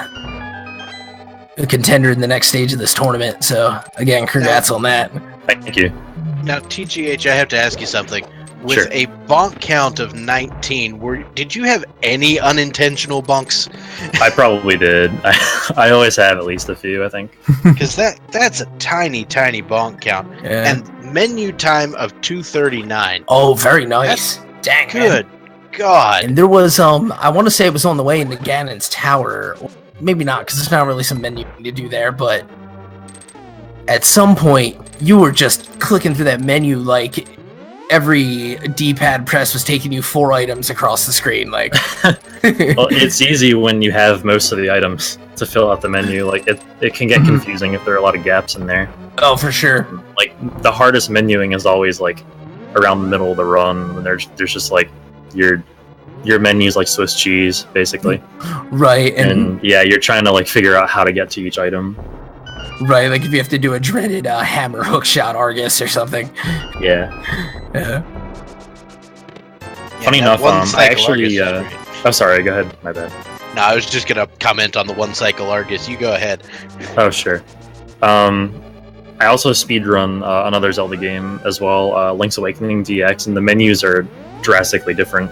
contender in the next stage of this tournament. So, again, congrats on that. Thank you. Now, TGH, I have to ask you something. With a bonk count of 19, did you have any unintentional bonks? I probably did. I always have at least a few, I think. Because that's a tiny, tiny bonk count. Yeah. And menu time of 2:39. Oh, very nice. Dang, good man. God. And there was, I want to say it was on the way into Ganon's tower. Maybe not, because there's not really some menu to do there, but at some point, you were just clicking through that menu like every D-pad press was taking you 4 items across the screen. Like, well, it's easy when you have most of the items to fill out the menu. Like, it can get confusing if there are a lot of gaps in there. Oh, for sure. Like, the hardest menuing is always like around the middle of the run, when there's just like your menu's like Swiss cheese, basically. Right. And yeah, you're trying to like figure out how to get to each item. Right, like if you have to do a dreaded hammer hook shot Argus or something. Yeah. Yeah. Funny enough, I actually... oh, sorry, go ahead. My bad. No, I was just going to comment on the one cycle Argus. You go ahead. Oh, sure. I also speedrun another Zelda game as well, Link's Awakening DX, and the menus are drastically different.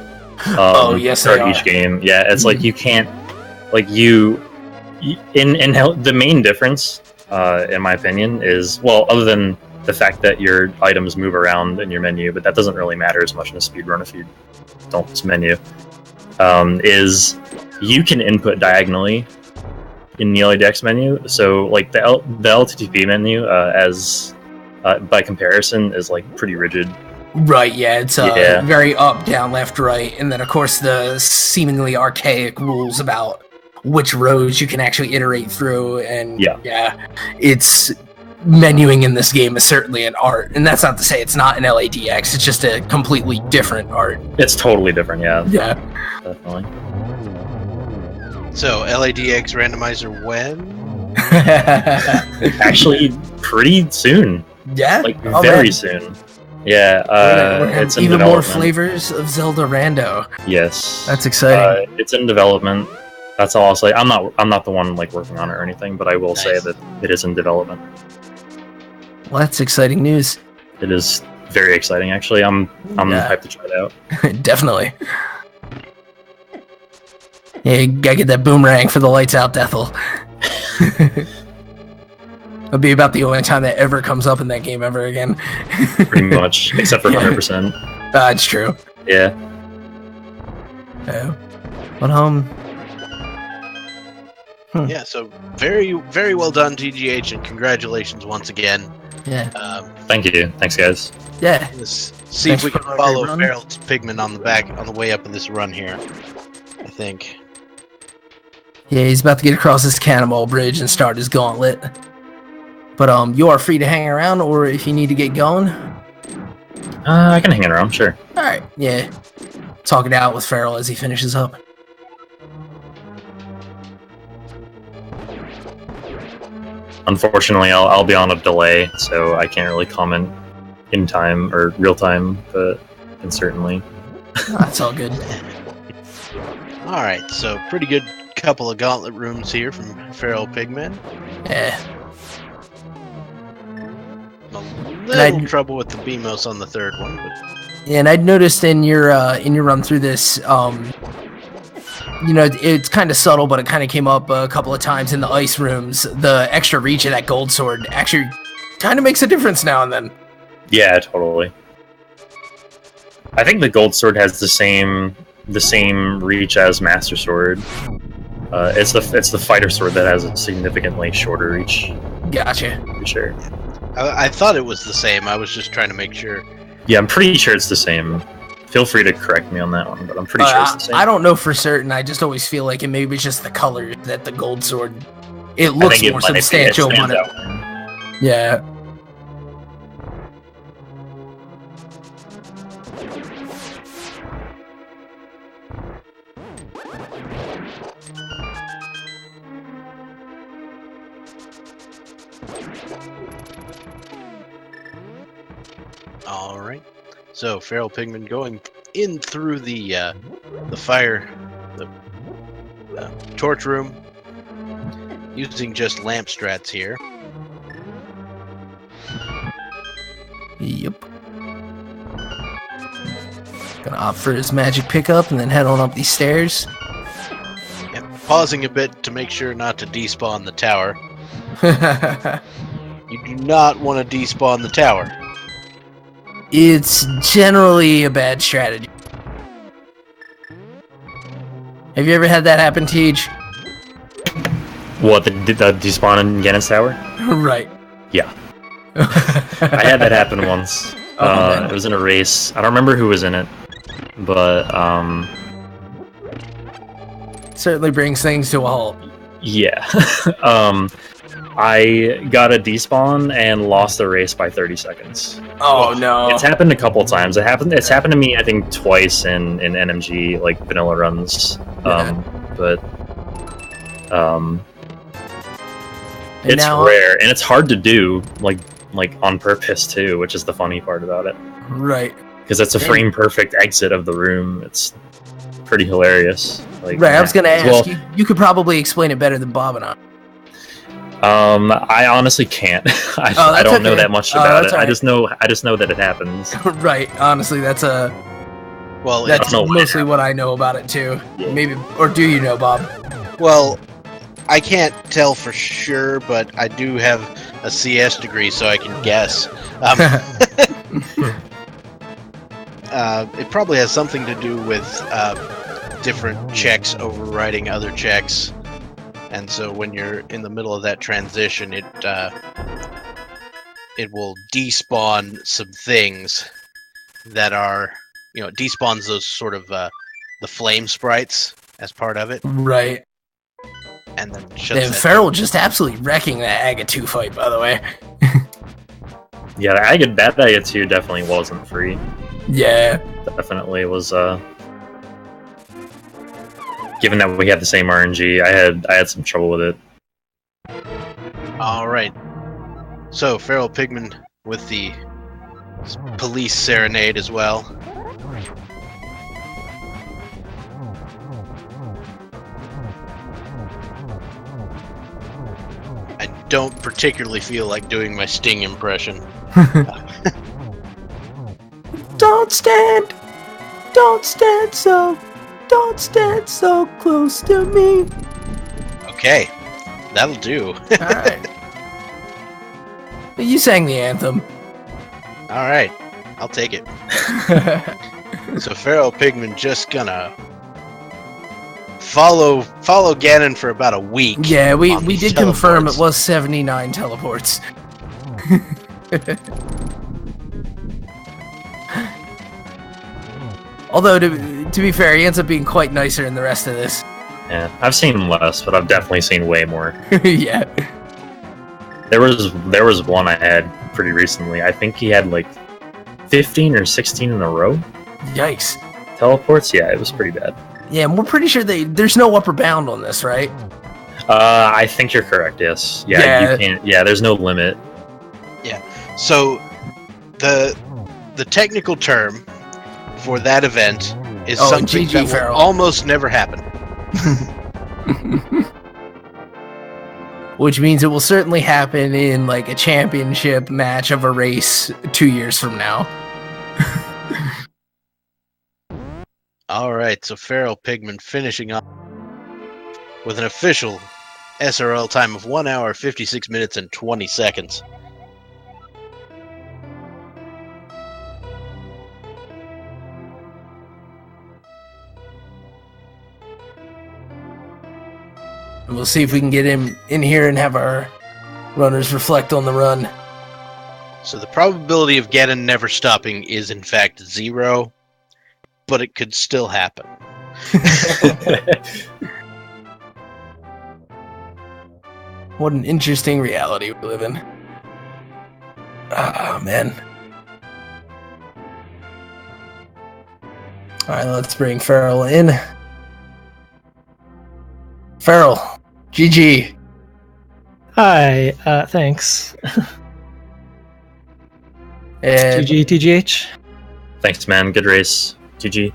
Oh, yes, they are. Each game. Yeah, it's like you can't... Like, in the main difference... in my opinion, is, well, other than the fact that your items move around in your menu, but that doesn't really matter as much in a speedrun if you don't menu, is you can input diagonally in the LEDX menu. So, like, the LTTP menu, by comparison, is, like, pretty rigid. Right, yeah, it's very up, down, left, right, and then, of course, the seemingly archaic rules about which rows you can actually iterate through, and it's menuing in this game is certainly an art, and that's not to say it's not an LADX. It's just a completely different art. It's totally different, yeah. Yeah. Definitely. So LADX randomizer when? Actually, pretty soon. Yeah? Like, Oh, very man. soon. Yeah, We're gonna it's in even more development. flavors of Zelda Rando. Yes. That's exciting. It's in development. That's all I'll say. I'm not the one like working on it or anything, but I will say Nice. that it is in development. Well, that's exciting news. It is very exciting, actually. I'm Yeah. hyped to try it out. Definitely. Yeah, you gotta get that boomerang for the lights out, Deathel. It'll be about the only time that ever comes up in that game ever again. Pretty much, except for Yeah. 100%. It's true. Yeah. Yeah. But Yeah, so very, very well done, TGH, and congratulations once again. yeah, Thank you. Thanks, guys. yeah. Let's see Thanks if we for can the follow great run. FeralPigMan on the way up of this run here. I think. Yeah, he's about to get across this cannonball bridge and start his gauntlet. But you are free to hang around, or if you need to get going. I can hang around, sure. All right, yeah. Talk it out with Feral as he finishes up. Unfortunately, I'll be on a delay, so I can't really comment in time or real time, but can certainly. That's all good. All right, so pretty good couple of gauntlet rooms here from FeralPigMan. Yeah. A little trouble with the BMOS on the third one, but Yeah, and I'd noticed in your run through this, you know, it's kind of subtle, but it kind of came up a couple of times in the ice rooms. The extra reach of that gold sword actually kind of makes a difference now and then. Yeah, totally. I think the gold sword has the same reach as Master Sword. It's the fighter sword that has a significantly shorter reach. Gotcha. For sure. I thought it was the same. I was just trying to make sure. Yeah, I'm pretty sure it's the same. Feel free to correct me on that one, but I'm pretty sure it's the same. I don't know for certain. I just always feel like it maybe it's just the color that the gold sword. It I looks think more it substantial. stands But out. yeah. All right. So FeralPigMan going in through the fire, the torch room, using just lamp strats here. Yep. Gonna opt for his magic pickup and then head on up these stairs. Yep. Pausing a bit to make sure not to despawn the tower. You do not want to despawn the tower. It's generally a bad strategy. Have you ever had that happen, Tej? What, the despawn in Ganon's Tower? Right. Yeah. I had that happen once. man. It was in a race. I don't remember who was in it, but Certainly brings things to a halt. yeah. I got a despawn and lost the race by 30 seconds. Oh no. It's happened a couple times. It's happened to me, I think, twice in NMG, like vanilla runs. But And it's now- rare and it's hard to do, like on purpose too, which is the funny part about it. Right. Because it's a frame perfect exit of the room. It's pretty hilarious. Like, Right, I was gonna ask, well, you could probably explain it better than Bob and I. I honestly can't. I that's don't know okay. that much about that's it. all I right. just know that it happens. Right, honestly, that's Well, that's know when it mostly what I know about it too. Yeah. Maybe, or do you know, Bob? well, I can't tell for sure, but I do have a CS degree, so I can guess. It probably has something to do with different checks overriding other checks, and so when you're in the middle of that transition, it will despawn some things that are, it despawns those sort of the flame sprites as part of it. Right. and then shuts Then that Feral just absolutely wrecking that Aga 2 fight, by the way. Yeah, that Aga 2 definitely wasn't free. Yeah. Definitely was, given that we had the same RNG, I had some trouble with it. Alright. So, FeralPigMan with the police serenade as well. I don't particularly feel like doing my Sting impression. Don't stand so close to me. Okay, that'll do. Alright. You sang the anthem. Alright, I'll take it. So FeralPigMan just gonna follow Ganon for about a week. Yeah, we these did confirm it teleports. was 79 teleports. Although, to be fair, he ends up being quite nicer in the rest of this. Yeah, I've seen less, but I've definitely seen way more. Yeah. There was one I had pretty recently. I think he had like 15 or 16 in a row. Yikes. Teleports? Yeah, it was pretty bad. Yeah, and we're pretty sure there's no upper bound on this, right? I think you're correct, yes. Yeah, you can't. Yeah, there's no limit. Yeah. So the technical term for that event is something GG, that will Feral. almost never happen. Which means it will certainly happen in like a championship match of a race 2 years from now. Alright, so FeralPigMan finishing up with an official SRL time of 1 hour, 56 minutes, and 20 seconds. And we'll see if we can get him in here and have our runners reflect on the run. So the probability of Ganon never stopping is in fact 0, but it could still happen. What an interesting reality we live in. Ah, man. Alright, let's bring Feral in. Feral, GG. Hi, thanks. And GG, TGH. Thanks, man. Good race. GG.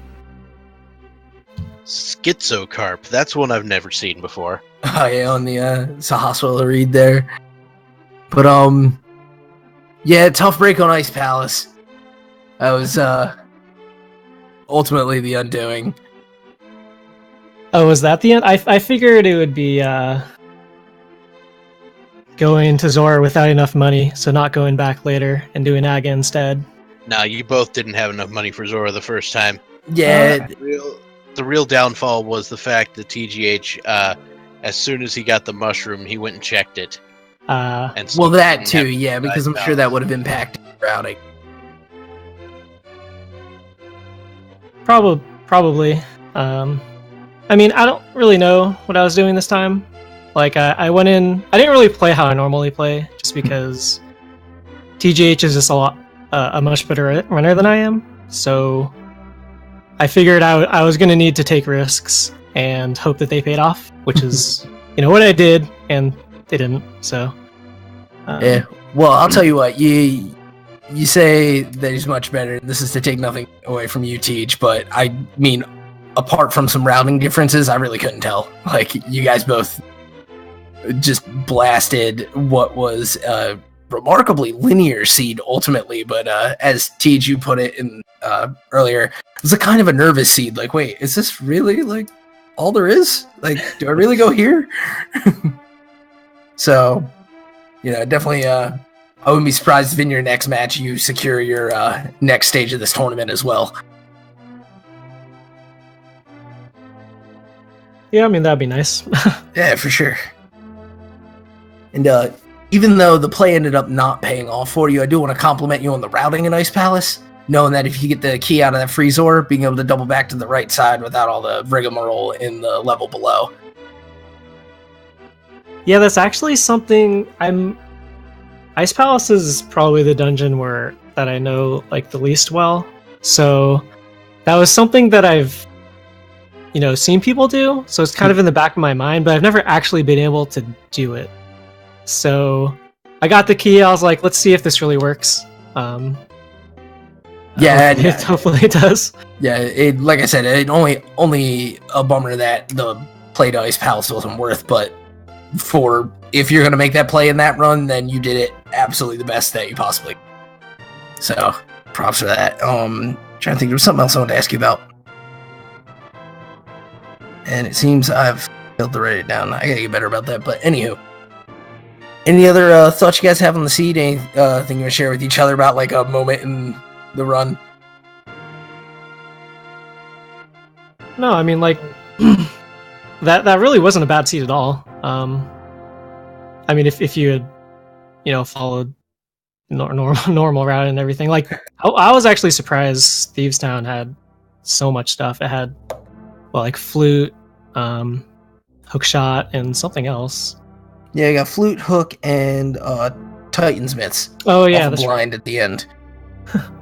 Schizocarp, that's one I've never seen before. oh yeah, on the Sahaswell read there. But yeah, tough break on Ice Palace. That was ultimately the undoing. Oh, was that the end? I figured it would be going to Zora without enough money, so not going back later and doing Aga instead. Nah, you both didn't have enough money for Zora the first time. Yeah, The real downfall was the fact that TGH, as soon as he got the mushroom, he went and checked it. And so well he that didn't too, have yeah, because I'm $5. sure that would have impacted routing. Probably. I mean, I don't really know what I was doing this time. Like, I went in... I didn't really play how I normally play, just because TGH is just a much better runner than I am. So I figured I was going to need to take risks and hope that they paid off, which is, what I did, and they didn't. So Yeah. Well, I'll tell you what, you say that he's much better. This is to take nothing away from you, Teach, but I mean, apart from some routing differences, I really couldn't tell. Like, you guys both just blasted what was a remarkably linear seed ultimately, but as Teach, you put it in earlier, it was a kind of a nervous seed. Like, wait, is this really like all there is? Like, do I really go here? So, definitely, I wouldn't be surprised if in your next match you secure your next stage of this tournament as well. yeah, I mean, that'd be nice. Yeah, for sure. And even though the play ended up not paying off for you, I do want to compliment you on the routing in Ice Palace, knowing that if you get the key out of that Freezor, being able to double back to the right side without all the rigmarole in the level below. Yeah, that's actually something Ice Palace is probably the dungeon that I know like the least well. So that was something that I've seen people do. So it's kind of in the back of my mind, but I've never actually been able to do it. So I got the key. I was like, let's see if this really works. Hopefully it does. Yeah, like I said, it only a bummer that the play to Ice Palace wasn't worth, but if you're gonna make that play in that run, then you did it absolutely the best that you possibly. So props for that. Trying to think, there was something else I wanted to ask you about, and it seems I've failed to write it down. I gotta get better about that. But anywho, any other thoughts you guys have on the seed? Anything you want to share with each other about like a moment in the run? No, I mean like that really wasn't a bad seed at all. I mean, if you had followed normal route and everything, like I was actually surprised Thieves Town had so much stuff. It had like flute, hook shot, and something else. Yeah, you got flute, hook, and Titan's mitts. Oh yeah, that's blind at the end.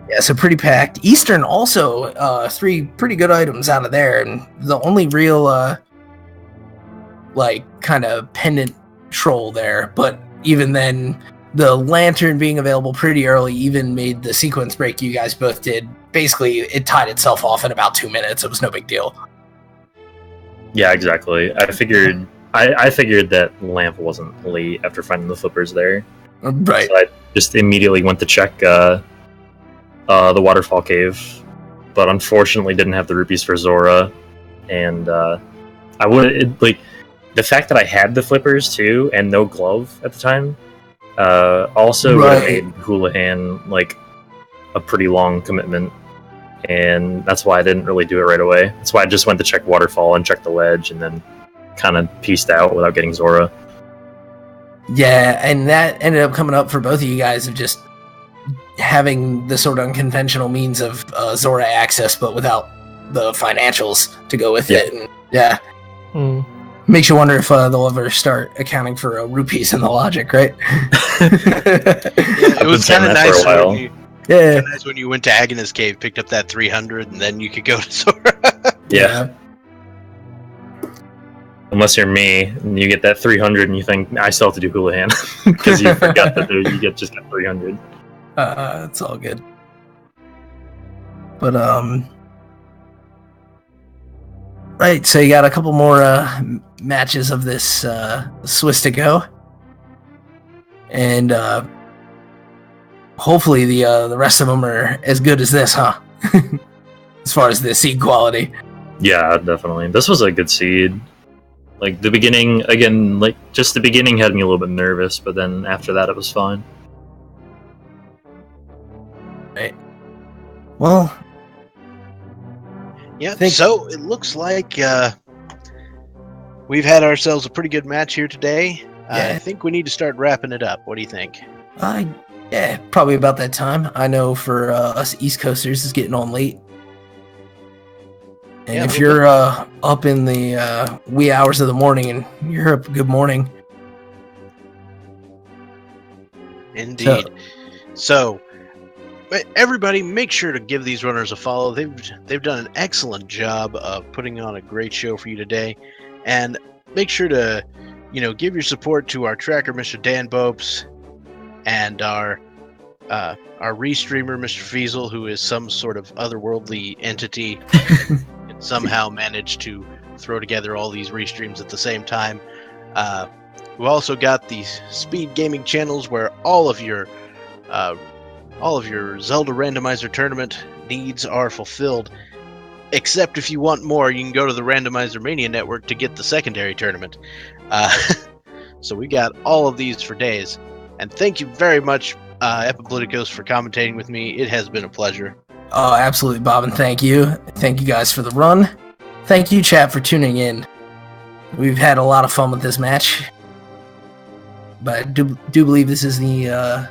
Yeah, so pretty packed. Eastern also 3 pretty good items out of there, and the only real like kind of pendant troll there. But even then, the lantern being available pretty early even made the sequence break you guys both did. Basically, it tied itself off in about 2 minutes. It was no big deal. Yeah, exactly. I figured that lamp wasn't late after finding the flippers there. Right. So I just immediately went to check the waterfall cave, but unfortunately didn't have the rupees for Zora. And I would the fact that I had the flippers too and no glove at the time also would have made Houlihan like a pretty long commitment, and that's why I didn't really do it right away. That's why I just went to check waterfall and check the ledge, and then kind of pieced out without getting Zora. Yeah, and that ended up coming up for both of you guys of just having the sort of unconventional means of Zora access, but without the financials to go with it. And, yeah. Makes you wonder if they'll ever start accounting for rupees in the logic, right? It was kind of nice nice when you went to Agnes Cave, picked up that 300, and then you could go to Zora. Yeah. Unless you're me, and you get that 300, and you think, I still have to do Houlihan, because you forgot that you just got 300. It's all good. But, right, so you got a couple more matches of this Swiss to go. And hopefully the rest of them are as good as this, huh? As far as the seed quality. Yeah, definitely. This was a good seed. Like, the beginning, again, like, just the beginning had me a little bit nervous, but then after that it was fine. Right. Well... Yeah, so it looks like we've had ourselves a pretty good match here today. I think we need to start wrapping it up. What do you think? Yeah, probably about that time. I know for us East Coasters, it's getting on late. And if you're up in the wee hours of the morning and you're up, good morning. Indeed. So everybody, make sure to give these runners a follow. They've done an excellent job of putting on a great show for you today, and make sure to give your support to our tracker, Mr. Dan Bopes, and our restreamer, Mr. Fiesel, who is some sort of otherworldly entity and somehow managed to throw together all these restreams at the same time. We've also got these speed gaming channels where all of your Zelda Randomizer tournament needs are fulfilled. Except if you want more, you can go to the Randomizer Mania Network to get the secondary tournament. So we got all of these for days. And thank you very much, Epipoliticos, for commentating with me. It has been a pleasure. Oh, absolutely, Bob, and thank you. Thank you guys for the run. Thank you, chat, for tuning in. We've had a lot of fun with this match. But I do believe this is the...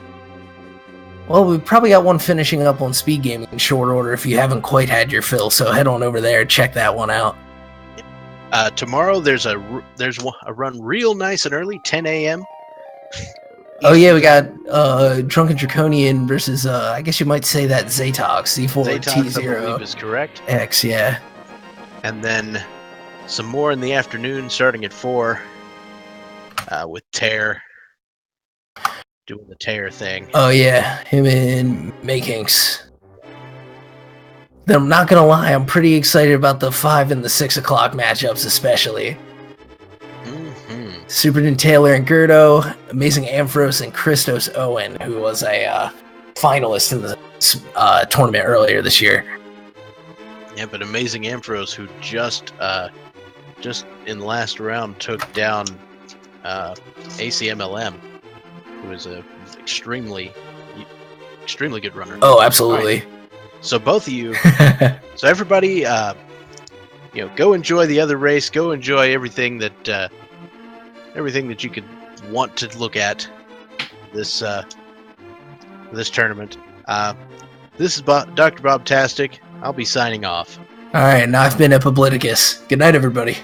Well, we've probably got one finishing up on speed gaming in short order if you haven't quite had your fill, so head on over there and check that one out. Tomorrow there's a run real nice and early, 10 a.m. Oh yeah, we got Drunken Draconian versus I guess you might say that Zatox C4 Zatox, I T0 believe, is correct. X, yeah. And then some more in the afternoon, starting at 4, with Tear doing the Tear thing. Oh yeah, him and Makinks. Then I'm not gonna lie, I'm pretty excited about the 5 and the 6 o'clock matchups, especially. Super Taylor and Gerdo, Amazing Amphros and Christos Owen, who was a finalist in the tournament earlier this year. Yeah, but Amazing Amphros, who just in the last round took down ACMLM, who is a extremely good runner. Oh, absolutely. Right. So both of you, so everybody, go enjoy the other race. Go enjoy everything that you could want to look at this tournament. This is Dr. Bob Tastic. I'll be signing off. All right, now I've been Epibliticus. Good night, everybody.